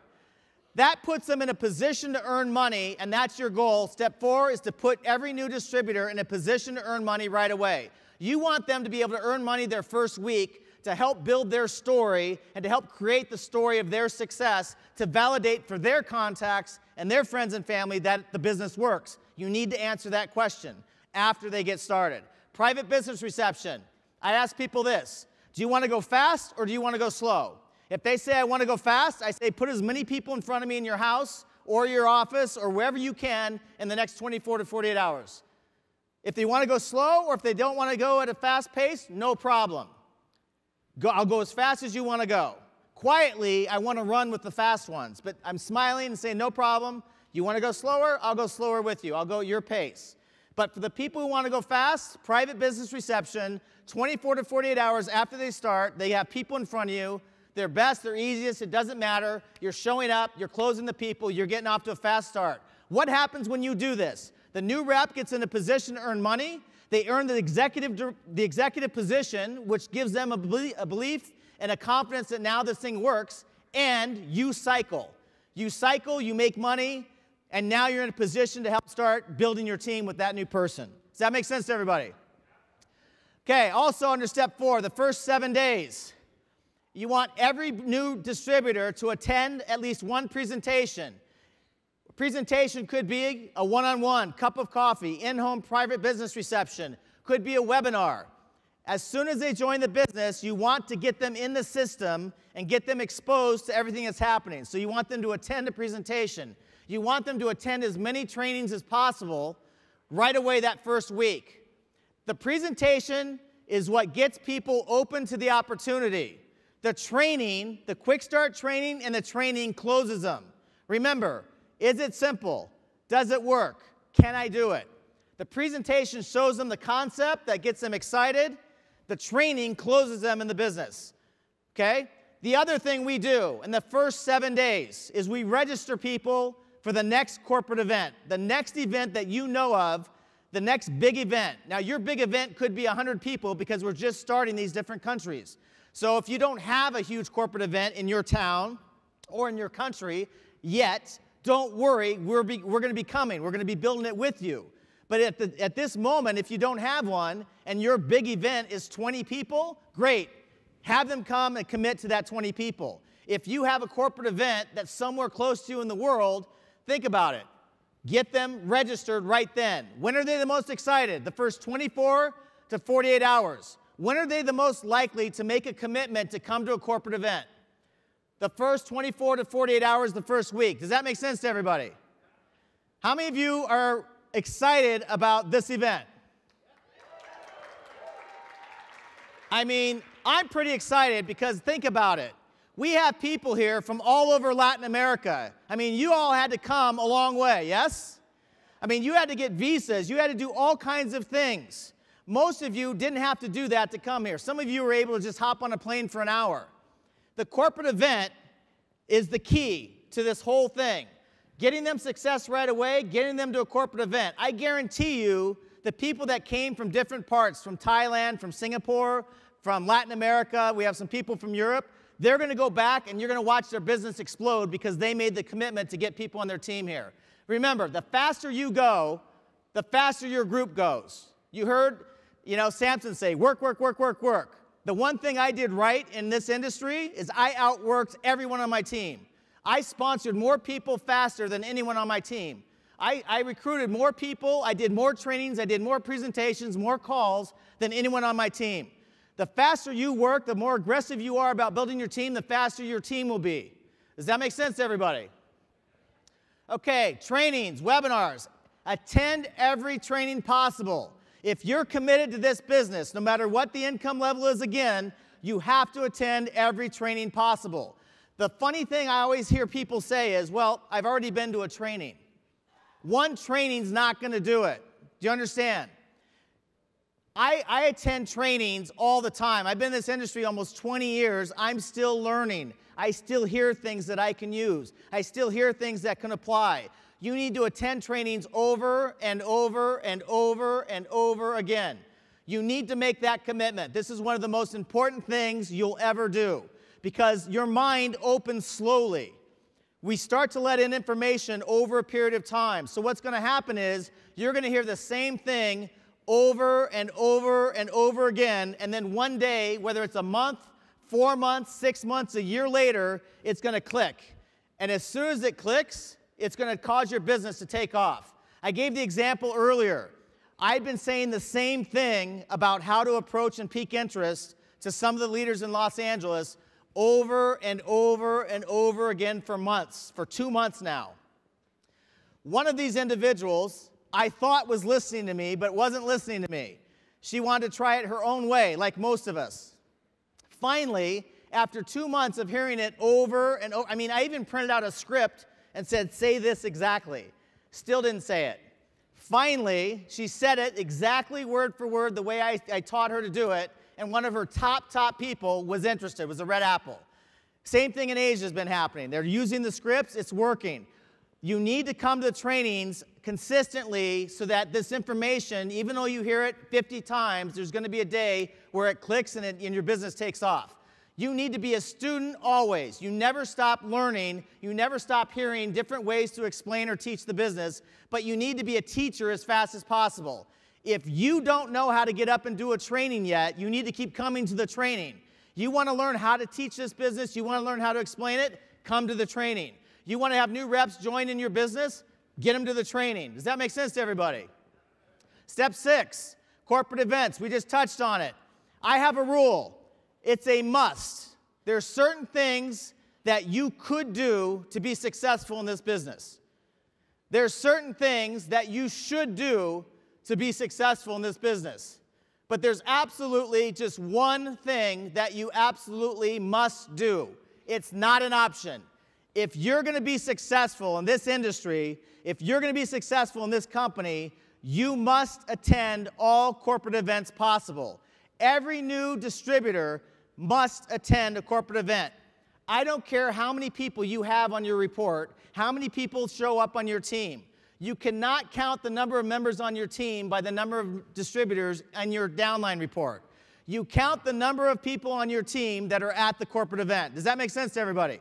That puts them in a position to earn money, and that's your goal. Step 4 is to put every new distributor in a position to earn money right away. You want them to be able to earn money their first week to help build their story and to help create the story of their success to validate for their contacts and their friends and family that the business works. You need to answer that question after they get started. Private business reception. I ask people this: do you want to go fast or do you want to go slow? If they say I want to go fast, I say put as many people in front of me in your house or your office or wherever you can in the next 24 to 48 hours. If they want to go slow or if they don't want to go at a fast pace, no problem. I'll go as fast as you want to go. Quietly, I want to run with the fast ones, but I'm smiling and saying no problem. You want to go slower? I'll go slower with you. I'll go at your pace. But for the people who want to go fast, private business reception, 24 to 48 hours after they start, they have people in front of you. They're best, they're easiest, it doesn't matter. You're showing up, you're closing the people, you're getting off to a fast start. What happens when you do this? The new rep gets in a position to earn money. They earn the executive position, which gives them a belief and a confidence that now this thing works, and you cycle. You cycle, you make money, and now you're in a position to help start building your team with that new person. Does that make sense to everybody? Okay, also under step 4, the first 7 days. You want every new distributor to attend at least one presentation. A presentation could be a one-on-one, cup of coffee, in-home private business reception, could be a webinar. As soon as they join the business, you want to get them in the system and get them exposed to everything that's happening. So you want them to attend a presentation. You want them to attend as many trainings as possible right away that first week. The presentation is what gets people open to the opportunity. The training, the quick start training, and the training closes them. Remember, is it simple? Does it work? Can I do it? The presentation shows them the concept that gets them excited. The training closes them in the business. Okay? The other thing we do in the first 7 days is we register people for the next corporate event, the next event that you know of, the next big event. Now, your big event could be 100 people because we're just starting these different countries. So if you don't have a huge corporate event in your town or in your country yet, don't worry, we're going to be coming. We're going to be building it with you. But at this moment, if you don't have one and your big event is 20 people, great. Have them come and commit to that 20 people. If you have a corporate event that's somewhere close to you in the world, think about it. Get them registered right then. When are they the most excited? The first 24 to 48 hours. When are they the most likely to make a commitment to come to a corporate event? The first 24 to 48 hours the first week. Does that make sense to everybody? How many of you are excited about this event? I mean, I'm pretty excited because think about it. We have people here from all over Latin America. I mean, you all had to come a long way, yes? I mean, you had to get visas. You had to do all kinds of things. Most of you didn't have to do that to come here. Some of you were able to just hop on a plane for an hour. The corporate event is the key to this whole thing. Getting them success right away, getting them to a corporate event. I guarantee you the people that came from different parts, from Thailand, from Singapore, from Latin America, we have some people from Europe, they're going to go back and you're going to watch their business explode because they made the commitment to get people on their team here. Remember, the faster you go, the faster your group goes. You heard, Samson say, work, work, work, work, work. The one thing I did right in this industry is I outworked everyone on my team. I sponsored more people faster than anyone on my team. I recruited more people, I did more trainings, I did more presentations, more calls than anyone on my team. The faster you work, the more aggressive you are about building your team, the faster your team will be. Does that make sense to everybody? Okay, trainings, webinars. Attend every training possible. If you're committed to this business, no matter what the income level is again, you have to attend every training possible. The funny thing I always hear people say is, well, I've already been to a training. One training's not going to do it. Do you understand? I attend trainings all the time. I've been in this industry almost 20 years. I'm still learning. I still hear things that I can use. I still hear things that can apply. You need to attend trainings over and over and over and over again. You need to make that commitment. This is one of the most important things you'll ever do because your mind opens slowly. We start to let in information over a period of time. So what's going to happen is you're going to hear the same thing over and over and over again, and then one day, whether it's a month, 4 months, 6 months, a year later, it's going to click. And as soon as it clicks, it's going to cause your business to take off. I gave the example earlier. I've been saying the same thing about how to approach and peak interest to some of the leaders in Los Angeles over and over and over again for months, for 2 months now. One of these individuals I thought was listening to me, but wasn't listening to me. She wanted to try it her own way, like most of us. Finally, after 2 months of hearing it over and over, I even printed out a script and said, say this exactly. Still didn't say it. Finally, she said it exactly word for word the way I taught her to do it, and one of her top people was interested, was a red apple. Same thing in Asia has been happening. They're using the scripts, it's working. You need to come to the trainings consistently so that this information, even though you hear it 50 times, there's going to be a day where it clicks and your business takes off. You need to be a student always. You never stop learning. You never stop hearing different ways to explain or teach the business, but you need to be a teacher as fast as possible. If you don't know how to get up and do a training yet, you need to keep coming to the training. You want to learn how to teach this business, you want to learn how to explain it, come to the training. You want to have new reps join in your business, get them to the training. Does that make sense to everybody? Step 6, corporate events. We just touched on it. I have a rule. It's a must. There are certain things that you could do to be successful in this business. There are certain things that you should do to be successful in this business. But there's absolutely just one thing that you absolutely must do. It's not an option. If you're going to be successful in this industry, if you're going to be successful in this company, you must attend all corporate events possible. Every new distributor must attend a corporate event. I don't care how many people you have on your report, how many people show up on your team. You cannot count the number of members on your team by the number of distributors on your downline report. You count the number of people on your team that are at the corporate event. Does that make sense to everybody?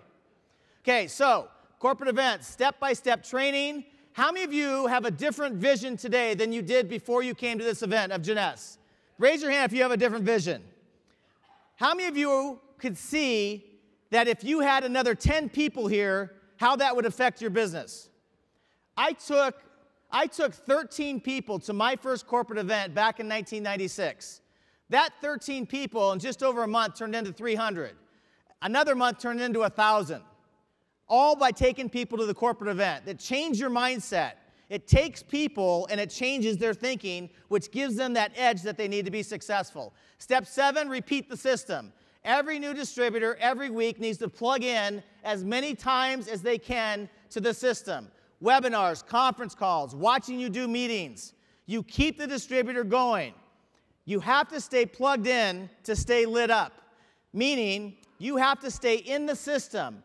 Okay, so corporate events, step-by-step training. How many of you have a different vision today than you did before you came to this event of Jeunesse? Raise your hand if you have a different vision. How many of you could see that if you had another 10 people here, how that would affect your business? I took 13 people to my first corporate event back in 1996. That 13 people in just over a month turned into 300. Another month turned into 1,000. All by taking people to the corporate event. That changed your mindset. It takes people and it changes their thinking, which gives them that edge that they need to be successful. Step 7, repeat the system. Every new distributor every week needs to plug in as many times as they can to the system. Webinars, conference calls, watching you do meetings. You keep the distributor going. You have to stay plugged in to stay lit up, meaning you have to stay in the system,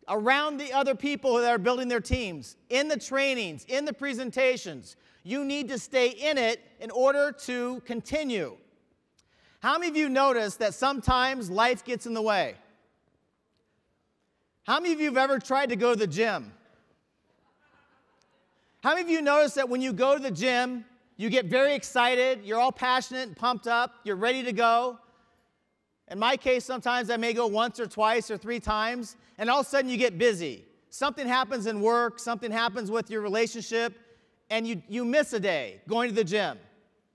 around the other people that are building their teams, in the trainings, in the presentations. You need to stay in it in order to continue. How many of you notice that sometimes life gets in the way? How many of you have ever tried to go to the gym? How many of you notice that when you go to the gym, you get very excited, you're all passionate and pumped up, you're ready to go? In my case, sometimes I may go once or twice or 3 times, and all of a sudden you get busy. Something happens in work, something happens with your relationship, and you miss a day going to the gym.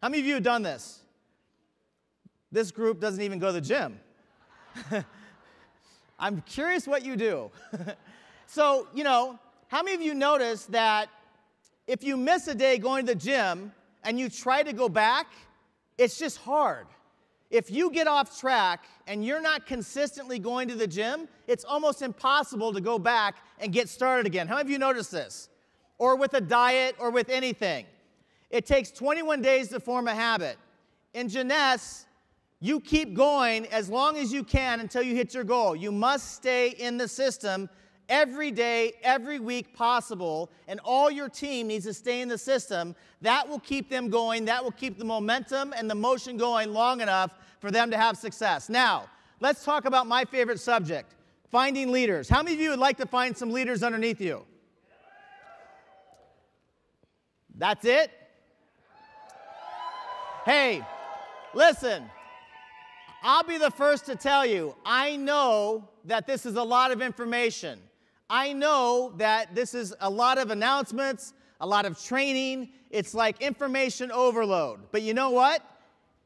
How many of you have done this? This group doesn't even go to the gym. I'm curious what you do. So, how many of you notice that if you miss a day going to the gym and you try to go back, it's just hard. If you get off track and you're not consistently going to the gym, it's almost impossible to go back and get started again. How many of you noticed this? Or with a diet or with anything. It takes 21 days to form a habit. In Jeunesse, you keep going as long as you can until you hit your goal. You must stay in the system every day, every week possible, and all your team needs to stay in the system. That will keep them going. That will keep the momentum and the motion going long enough for them to have success. Now, let's talk about my favorite subject, finding leaders. How many of you would like to find some leaders underneath you? That's it? Hey, listen. I'll be the first to tell you, I know that this is a lot of information. I know that this is a lot of announcements, a lot of training. It's like information overload. But you know what?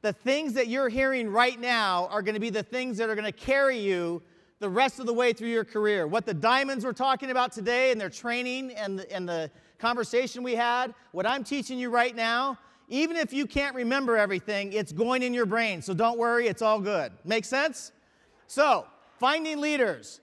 The things that you're hearing right now are going to be the things that are going to carry you the rest of the way through your career. What the diamonds were talking about today and their training and the conversation we had, what I'm teaching you right now, even if you can't remember everything, it's going in your brain. So don't worry, it's all good. Make sense? So, finding leaders.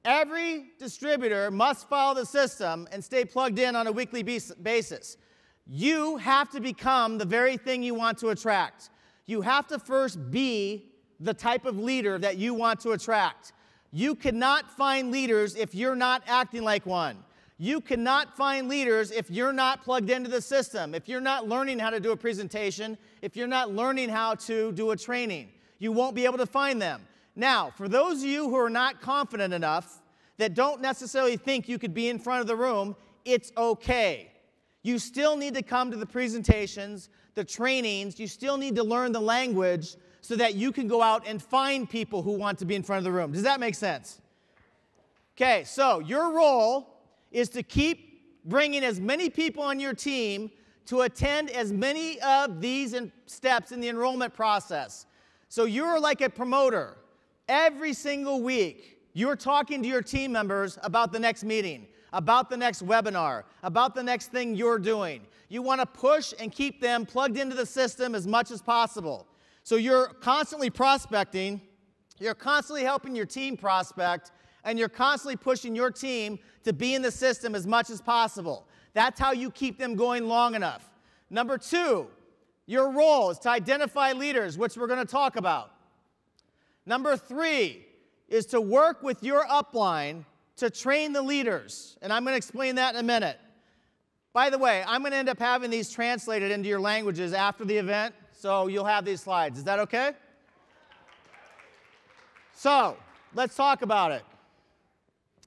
Every distributor must follow the system and stay plugged in on a weekly basis. You have to become the very thing you want to attract. You have to first be the type of leader that you want to attract. You cannot find leaders if you're not acting like one. You cannot find leaders if you're not plugged into the system, if you're not learning how to do a presentation, if you're not learning how to do a training. You won't be able to find them. Now, for those of you who are not confident enough, that don't necessarily think you could be in front of the room, it's okay. You still need to come to the presentations, the trainings. You still need to learn the language so that you can go out and find people who want to be in front of the room. Does that make sense? Okay, so your role is to keep bringing as many people on your team to attend as many of these steps in the enrollment process. So you're like a promoter. Every single week, you're talking to your team members about the next meeting, about the next webinar, about the next thing you're doing. You want to push and keep them plugged into the system as much as possible. So you're constantly prospecting, you're constantly helping your team prospect, and you're constantly pushing your team to be in the system as much as possible. That's how you keep them going long enough. Number 2, your role is to identify leaders, which we're going to talk about. Number 3 is to work with your upline to train the leaders, and I'm going to explain that in a minute. By the way, I'm going to end up having these translated into your languages after the event, so you'll have these slides. Is that okay? So, let's talk about it.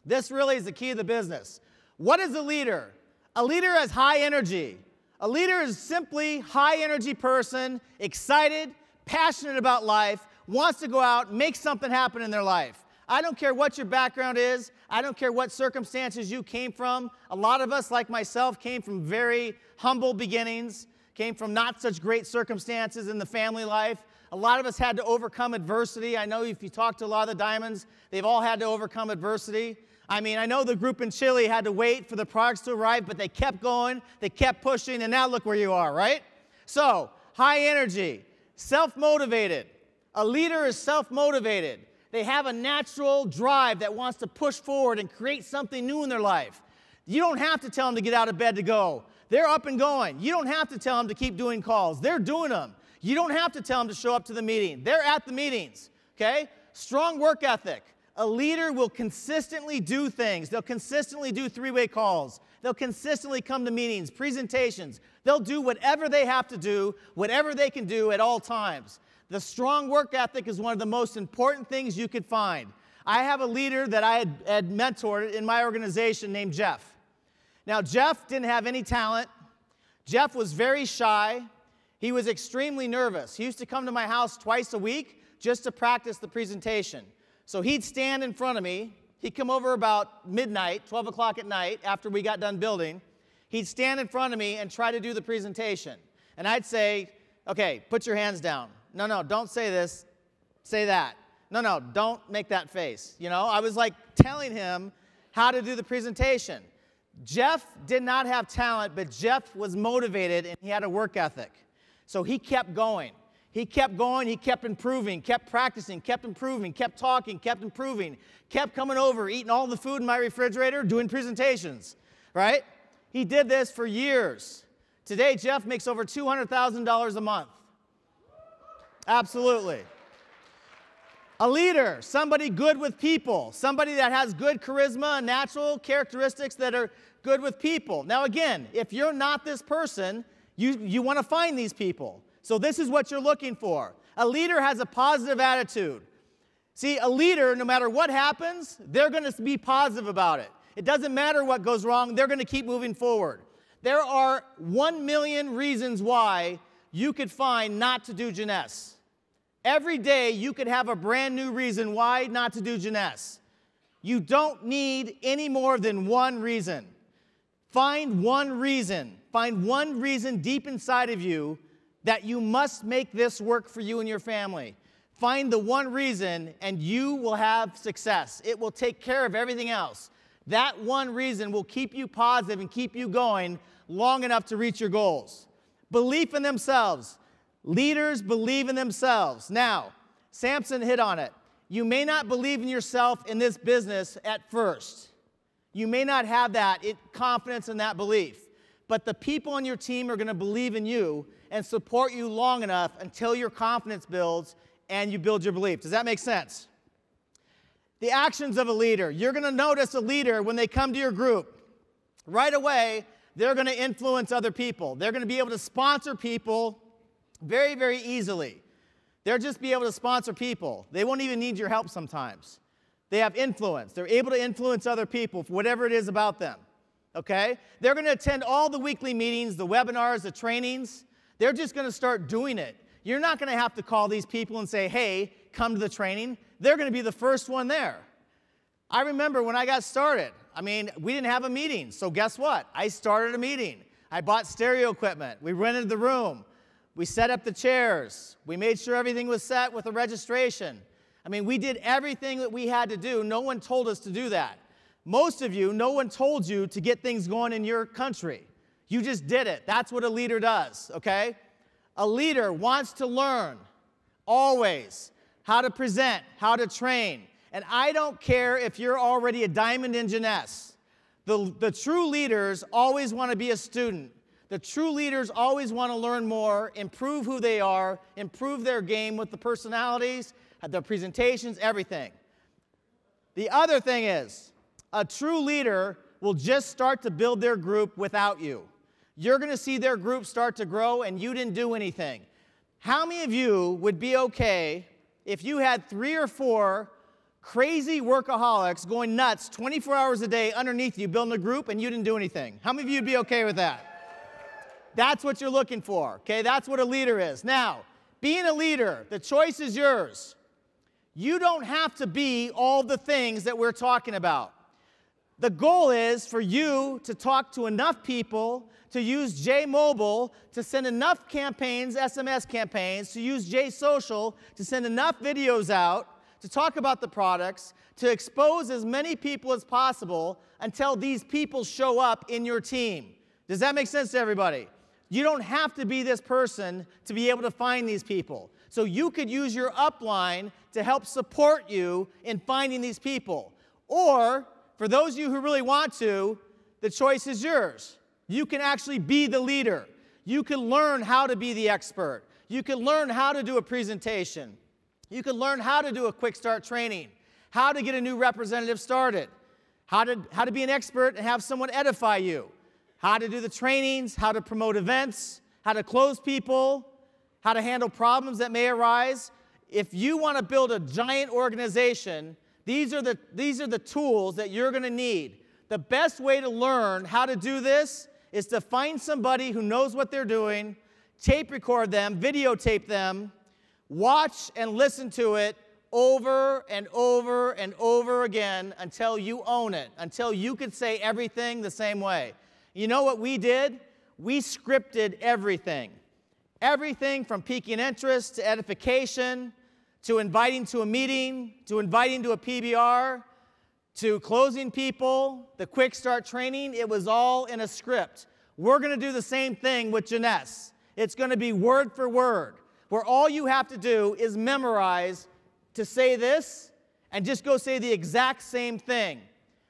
This really is the key of the business. What is a leader? A leader has high energy. A leader is simply a high-energy person, excited, passionate about life, wants to go out, make something happen in their life. I don't care what your background is. I don't care what circumstances you came from. A lot of us, like myself, came from very humble beginnings, came from not such great circumstances in the family life. A lot of us had to overcome adversity. I know if you talk to a lot of the diamonds, they've all had to overcome adversity. I mean, I know the group in Chile had to wait for the products to arrive, but they kept going, they kept pushing, and now look where you are, right? So, high energy, self-motivated. A leader is self-motivated. They have a natural drive that wants to push forward and create something new in their life. You don't have to tell them to get out of bed to go. They're up and going. You don't have to tell them to keep doing calls. They're doing them. You don't have to tell them to show up to the meeting. They're at the meetings, okay? Strong work ethic. A leader will consistently do things. They'll consistently do three-way calls. They'll consistently come to meetings, presentations. They'll do whatever they have to do, whatever they can do at all times. The strong work ethic is one of the most important things you could find. I have a leader that I had mentored in my organization named Jeff. Now, Jeff didn't have any talent. Jeff was very shy. He was extremely nervous. He used to come to my house twice a week just to practice the presentation. So he'd stand in front of me. He'd come over about midnight, 12 o'clock at night, after we got done building. He'd stand in front of me and try to do the presentation. And I'd say, okay, put your hands down. No, no, don't say this. Say that. No, no, don't make that face. You know, I was like telling him how to do the presentation. Jeff did not have talent, but Jeff was motivated and he had a work ethic. So he kept going. He kept going, he kept improving, kept practicing, kept improving, kept talking, kept improving, kept coming over, eating all the food in my refrigerator, doing presentations, right? He did this for years. Today, Jeff makes over $200,000 a month. Absolutely. A leader, somebody good with people, somebody that has good charisma and natural characteristics that are good with people. Now again, if you're not this person, you want to find these people. So this is what you're looking for. A leader has a positive attitude. See, a leader, no matter what happens, they're going to be positive about it. It doesn't matter what goes wrong, they're going to keep moving forward. There are 1 million reasons why you could find not to do Jeunesse. Every day, you could have a brand new reason why not to do Jeunesse. You don't need any more than one reason. Find one reason. Find one reason deep inside of you that you must make this work for you and your family. Find the one reason, and you will have success. It will take care of everything else. That one reason will keep you positive and keep you going long enough to reach your goals. Belief in themselves. Leaders believe in themselves. Now, Samson hit on it. You may not believe in yourself in this business at first. You may not have that confidence in that belief. But the people on your team are going to believe in you and support you long enough until your confidence builds and you build your belief. Does that make sense? The actions of a leader. You're going to notice a leader when they come to your group. Right away, they're going to influence other people. They're going to be able to sponsor people very, very easily. They'll just be able to sponsor people. They won't even need your help sometimes. They have influence. They're able to influence other people for whatever it is about them. Okay? They're going to attend all the weekly meetings, the webinars, the trainings. They're just going to start doing it. You're not going to have to call these people and say, hey, come to the training. They're going to be the first one there. I remember when I got started, we didn't have a meeting. So guess what? I started a meeting. I bought stereo equipment. We rented the room. We set up the chairs. We made sure everything was set with a registration. We did everything that we had to do. No one told us to do that. Most of you, no one told you to get things going in your country. You just did it. That's what a leader does, okay? A leader wants to learn, always, how to present, how to train. And I don't care if you're already a diamond in Jeunesse. The true leaders always want to be a student. The true leaders always want to learn more, improve who they are, improve their game with the personalities, their presentations, everything. The other thing is, a true leader will just start to build their group without you. You're going to see their group start to grow and you didn't do anything. How many of you would be okay if you had 3 or 4 crazy workaholics going nuts 24 hours a day underneath you building a group and you didn't do anything? How many of you would be okay with that? That's what you're looking for, okay? That's what a leader is. Now, being a leader, the choice is yours. You don't have to be all the things that we're talking about. The goal is for you to talk to enough people, to use J-Mobile, to send enough campaigns, SMS campaigns, to use J-Social, to send enough videos out, to talk about the products, to expose as many people as possible until these people show up in your team. Does that make sense to everybody? You don't have to be this person to be able to find these people. So you could use your upline to help support you in finding these people. Or, for those of you who really want to, the choice is yours. You can actually be the leader. You can learn how to be the expert. You can learn how to do a presentation. You can learn how to do a quick start training, how to get a new representative started, how to be an expert and have someone edify you, how to do the trainings, how to promote events, how to close people, how to handle problems that may arise. If you want to build a giant organization, these are the tools that you're going to need. The best way to learn how to do this is to find somebody who knows what they're doing, tape record them, videotape them, watch and listen to it over and over and over again until you own it, until you can say everything the same way. You know what we did? We scripted everything. Everything from piquing interest to edification, to inviting to a meeting, to inviting to a PBR, to closing people, the quick start training, it was all in a script. We're going to do the same thing with Jeunesse. It's going to be word for word, where all you have to do is memorize to say this and just go say the exact same thing.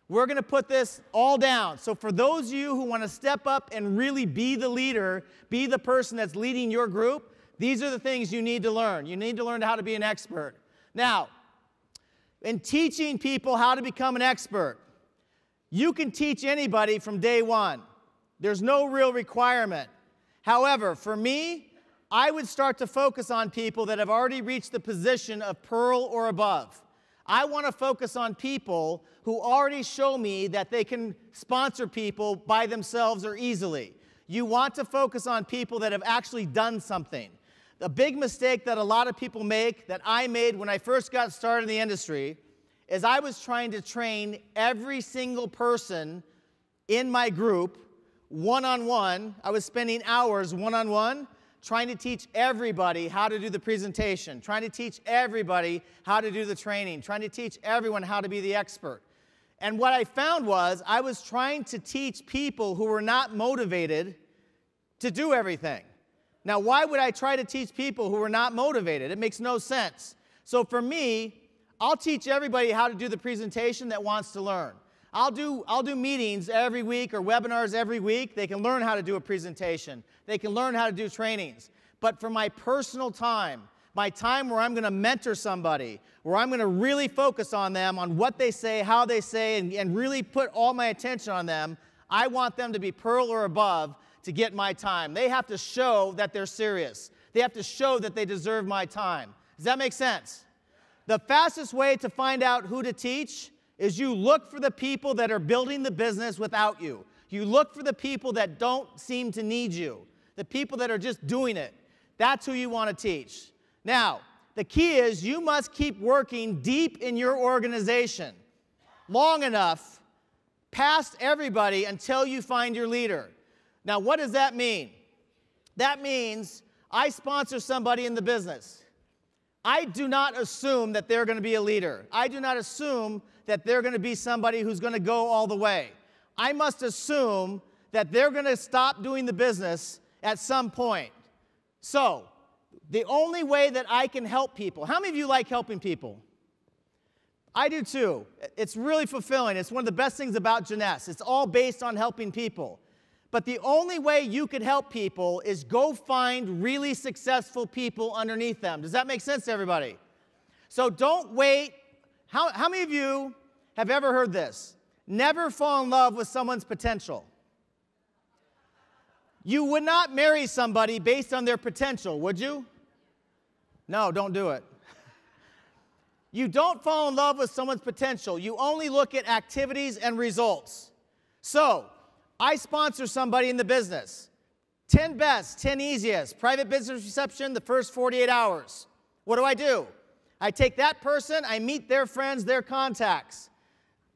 We're going to put this all down. So for those of you who want to step up and really be the leader, be the person that's leading your group, these are the things you need to learn. You need to learn how to be an expert. Now, in teaching people how to become an expert, you can teach anybody from day one. There's no real requirement. However, for me, I would start to focus on people that have already reached the position of pearl or above. I want to focus on people who already show me that they can sponsor people by themselves or easily. You want to focus on people that have actually done something. The big mistake that a lot of people make, that I made when I first got started in the industry, is I was trying to train every single person in my group one-on-one. I was spending hours one-on-one trying to teach everybody how to do the presentation, trying to teach everybody how to do the training, trying to teach everyone how to be the expert. And what I found was I was trying to teach people who were not motivated to do everything. Now, why would I try to teach people who were not motivated? It makes no sense. So for me, I'll teach everybody how to do the presentation that wants to learn. I'll do meetings every week or webinars every week. They can learn how to do a presentation. They can learn how to do trainings. But for my personal time, my time where I'm going to mentor somebody, where I'm going to really focus on them, on what they say, how they say, and really put all my attention on them, I want them to be pearl or above to get my time. They have to show that they're serious. They have to show that they deserve my time. Does that make sense? The fastest way to find out who to teach is you look for the people that are building the business without you. You look for the people that don't seem to need you, the people that are just doing it. That's who you want to teach. Now, the key is you must keep working deep in your organization long enough past everybody until you find your leader. Now, what does that mean? That means I sponsor somebody in the business. I do not assume that they're going to be a leader. I do not assume that they're going to be somebody who's going to go all the way. I must assume that they're going to stop doing the business at some point. So, the only way that I can help people, how many of you like helping people? I do too. It's really fulfilling. It's one of the best things about Jeunesse. It's all based on helping people. But the only way you could help people is go find really successful people underneath them. Does that make sense to everybody? So don't wait. How many of you have ever heard this? Never fall in love with someone's potential. You would not marry somebody based on their potential, would you? No, don't do it. You don't fall in love with someone's potential. You only look at activities and results. So, I sponsor somebody in the business. 10 best, 10 easiest, private business reception the first 48 hours. What do? I take that person, I meet their friends, their contacts.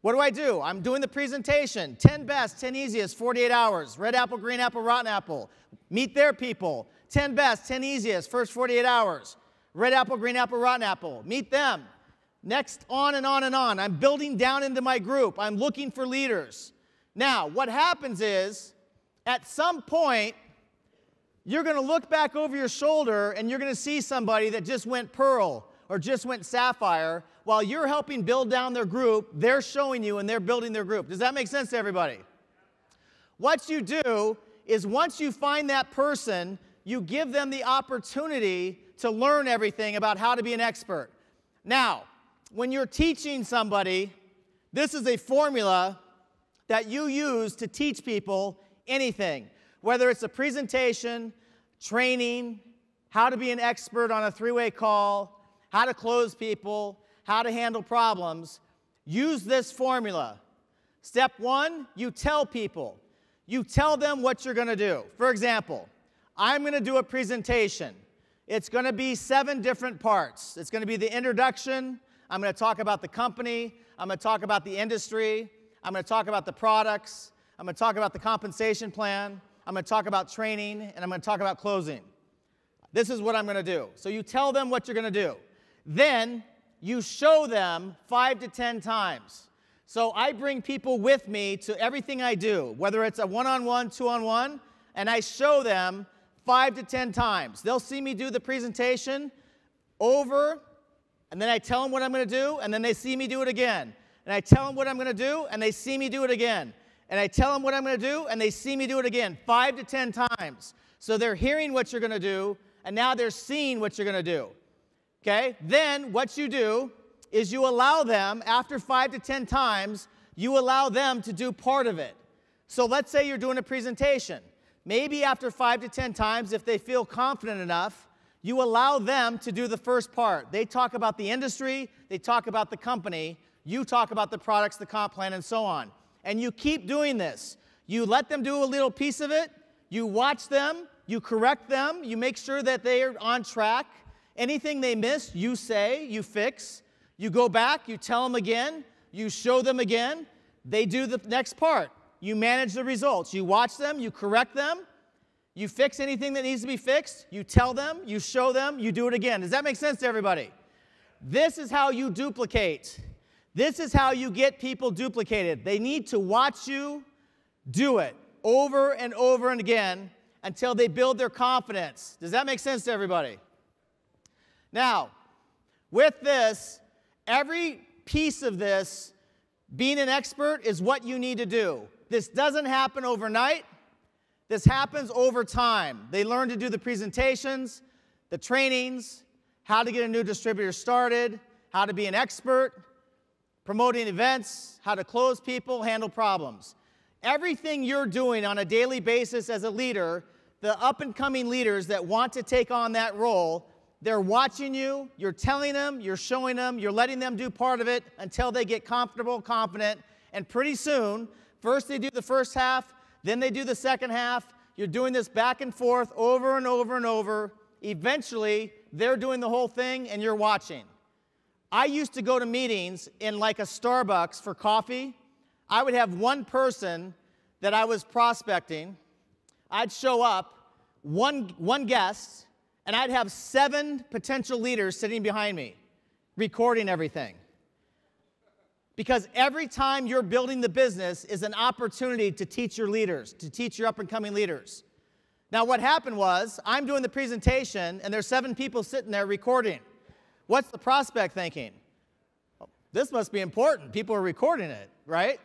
What do? I'm doing the presentation. 10 best, 10 easiest, 48 hours. Red apple, green apple, rotten apple. Meet their people. 10 best, 10 easiest, first 48 hours. Red apple, green apple, rotten apple. Meet them. Next, on and on and on. I'm building down into my group. I'm looking for leaders. Now, what happens is, at some point, you're going to look back over your shoulder and you're going to see somebody that just went pearl or just went sapphire. While you're helping build down their group, they're showing you and they're building their group. Does that make sense to everybody? What you do is once you find that person, you give them the opportunity to learn everything about how to be an expert. Now, when you're teaching somebody, this is a formula that you use to teach people anything, whether it's a presentation, training, how to be an expert on a three-way call, how to close people, how to handle problems. Use this formula. Step one, you tell people. You tell them what you're going to do. For example, I'm going to do a presentation. It's going to be 7 different parts. It's going to be the introduction. I'm going to talk about the company. I'm going to talk about the industry. I'm going to talk about the products. I'm going to talk about the compensation plan. I'm going to talk about training, and I'm going to talk about closing. This is what I'm going to do. So you tell them what you're going to do. Then you show them 5 to 10 times. So I bring people with me to everything I do, whether it's a one-on-one, two-on-one, and I show them 5 to 10 times. They'll see me do the presentation over, and then I tell them what I'm going to do, and then they see me do it again. And I tell them what I'm going to do, and they see me do it again. And I tell them what I'm going to do, and they see me do it again, 5 to 10 times. So they're hearing what you're going to do, and now they're seeing what you're going to do. Okay? Then what you do is you allow them, after 5 to 10 times, you allow them to do part of it. So let's say you're doing a presentation. Maybe after 5 to 10 times, if they feel confident enough, you allow them to do the first part. They talk about the industry, they talk about the company, you talk about the products, the comp plan, and so on. And you keep doing this. You let them do a little piece of it, you watch them, you correct them, you make sure that they are on track. Anything they miss, you say, you fix. You go back, you tell them again, you show them again. They do the next part. You manage the results. You watch them, you correct them, you fix anything that needs to be fixed, you tell them, you show them, you do it again. Does that make sense to everybody? This is how you duplicate. This is how you get people duplicated. They need to watch you do it over and over and again until they build their confidence. Does that make sense to everybody? Now, with this, every piece of this, being an expert, is what you need to do. This doesn't happen overnight. This happens over time. They learn to do the presentations, the trainings, how to get a new distributor started, how to be an expert, promoting events, how to close people, handle problems. Everything you're doing on a daily basis as a leader, the up-and-coming leaders that want to take on that role, they're watching you, you're telling them, you're showing them, you're letting them do part of it until they get comfortable, confident, and pretty soon, first they do the first half, then they do the second half. You're doing this back and forth over and over and over. Eventually, they're doing the whole thing and you're watching. I used to go to meetings in like a Starbucks for coffee. I would have one person that I was prospecting. I'd show up, one guest, and I'd have 7 potential leaders sitting behind me, recording everything. Because every time you're building the business is an opportunity to teach your leaders, to teach your up-and-coming leaders. Now, what happened was, I'm doing the presentation, and there's 7 people sitting there recording. What's the prospect thinking? Oh, this must be important. People are recording it, right?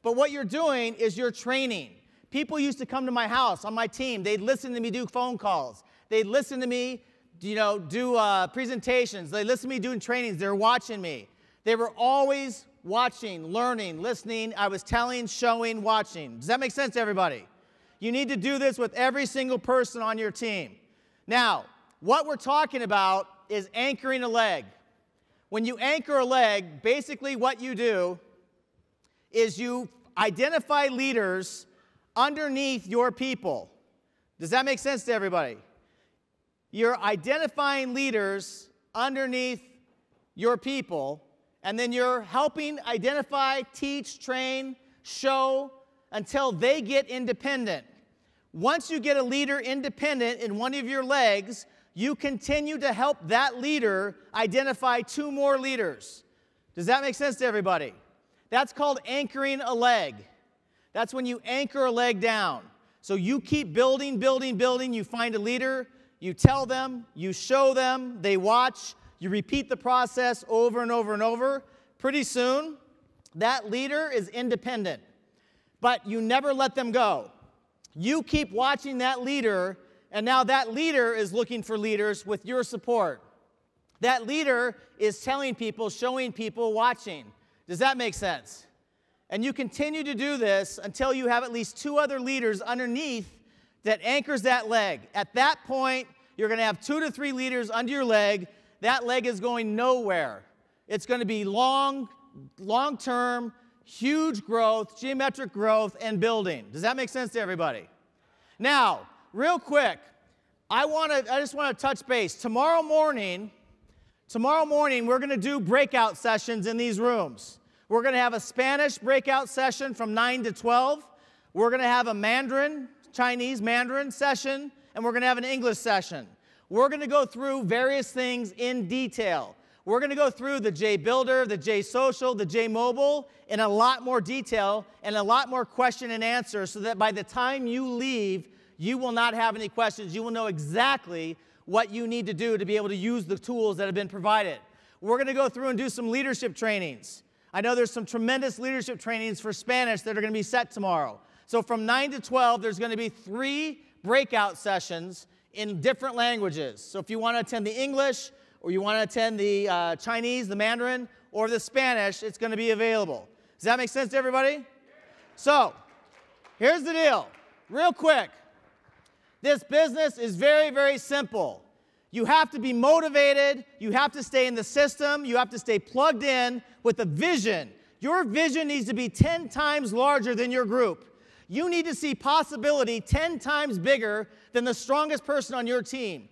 But what you're doing is you're training. People used to come to my house on my team. They'd listen to me do phone calls. They'd listen to me, do presentations. They listen to me doing trainings. They're watching me. They were always watching, learning, listening. I was telling, showing, watching. Does that make sense to everybody? You need to do this with every single person on your team. Now, what we're talking about is anchoring a leg. When you anchor a leg, basically what you do is you identify leaders underneath your people. Does that make sense to everybody? You're identifying leaders underneath your people, and then you're helping identify, teach, train, show until they get independent. Once you get a leader independent in one of your legs, you continue to help that leader identify 2 more leaders. Does that make sense to everybody? That's called anchoring a leg. That's when you anchor a leg down. So you keep building, building, building. You find a leader. You tell them, you show them, they watch, you repeat the process over and over and over. Pretty soon, that leader is independent, but you never let them go. You keep watching that leader And now that leader is looking for leaders with your support. That leader is telling people, showing people, watching. Does that make sense? And you continue to do this until you have at least 2 other leaders underneath that anchors that leg. At that point, you're going to have 2 to 3 leaders under your leg. That leg is going nowhere. It's going to be long-term, huge growth, geometric growth, and building. Does that make sense to everybody? Now, real quick, I just want to touch base. Tomorrow morning, we're going to do breakout sessions in these rooms. We're going to have a Spanish breakout session from 9 to 12. We're going to have a Chinese Mandarin session, and we're going to have an English session. We're going to go through various things in detail. We're going to go through the J Builder, the J Social, the J Mobile in a lot more detail and a lot more question and answer so that by the time you leave, you will not have any questions. You will know exactly what you need to do to be able to use the tools that have been provided. We're going to go through and do some leadership trainings. I know there's some tremendous leadership trainings for Spanish that are going to be set tomorrow. So from 9 to 12, there's going to be 3 breakout sessions in different languages. So if you want to attend the English, or you want to attend the Chinese, the Mandarin, or the Spanish, it's going to be available. Does that make sense to everybody? So here's the deal. Real quick. This business is very, very simple. You have to be motivated. You have to stay in the system. You have to stay plugged in with a vision. Your vision needs to be 10 times larger than your group. You need to see possibility 10 times bigger than the strongest person on your team.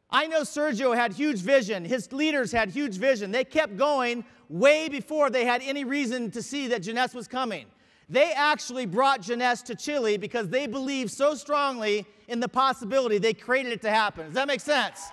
I know Sergio had huge vision. His leaders had huge vision. They kept going way before they had any reason to see that Jeunesse was coming. They actually brought Jeunesse to Chile because they believed so strongly in the possibility they created it to happen. Does that make sense?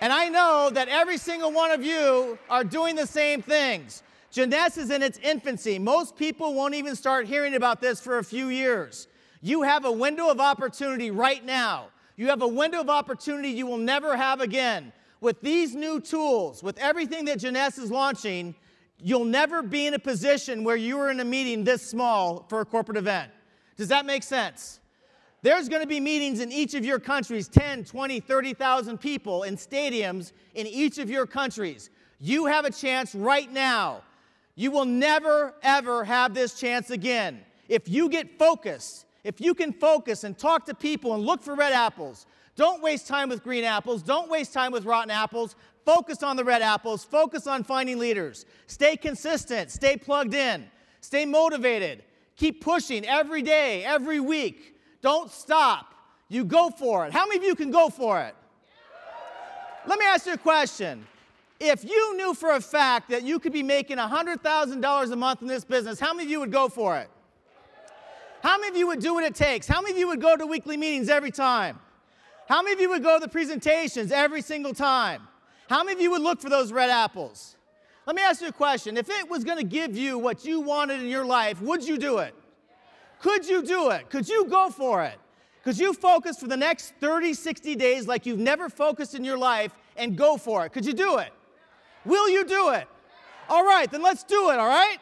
And I know that every single one of you are doing the same things. Jeunesse is in its infancy. Most people won't even start hearing about this for a few years. You have a window of opportunity right now. You have a window of opportunity you will never have again. With these new tools, with everything that Jeunesse is launching, you'll never be in a position where you are in a meeting this small for a corporate event. Does that make sense? There's going to be meetings in each of your countries, 10, 20, 30,000 people in stadiums in each of your countries. You have a chance right now. You will never, ever have this chance again. If you get focused, if you can focus and talk to people and look for red apples, don't waste time with green apples, don't waste time with rotten apples, focus on the red apples, focus on finding leaders. Stay consistent, stay plugged in, stay motivated, keep pushing every day, every week. Don't stop. You go for it. How many of you can go for it? Let me ask you a question. If you knew for a fact that you could be making $100,000 a month in this business, how many of you would go for it? How many of you would do what it takes? How many of you would go to weekly meetings every time? How many of you would go to the presentations every single time? How many of you would look for those red apples? Let me ask you a question. If it was going to give you what you wanted in your life, would you do it? Could you do it? Could you go for it? Could you focus for the next 30, 60 days like you've never focused in your life and go for it? Could you do it? Will you do it? All right, then let's do it, all right?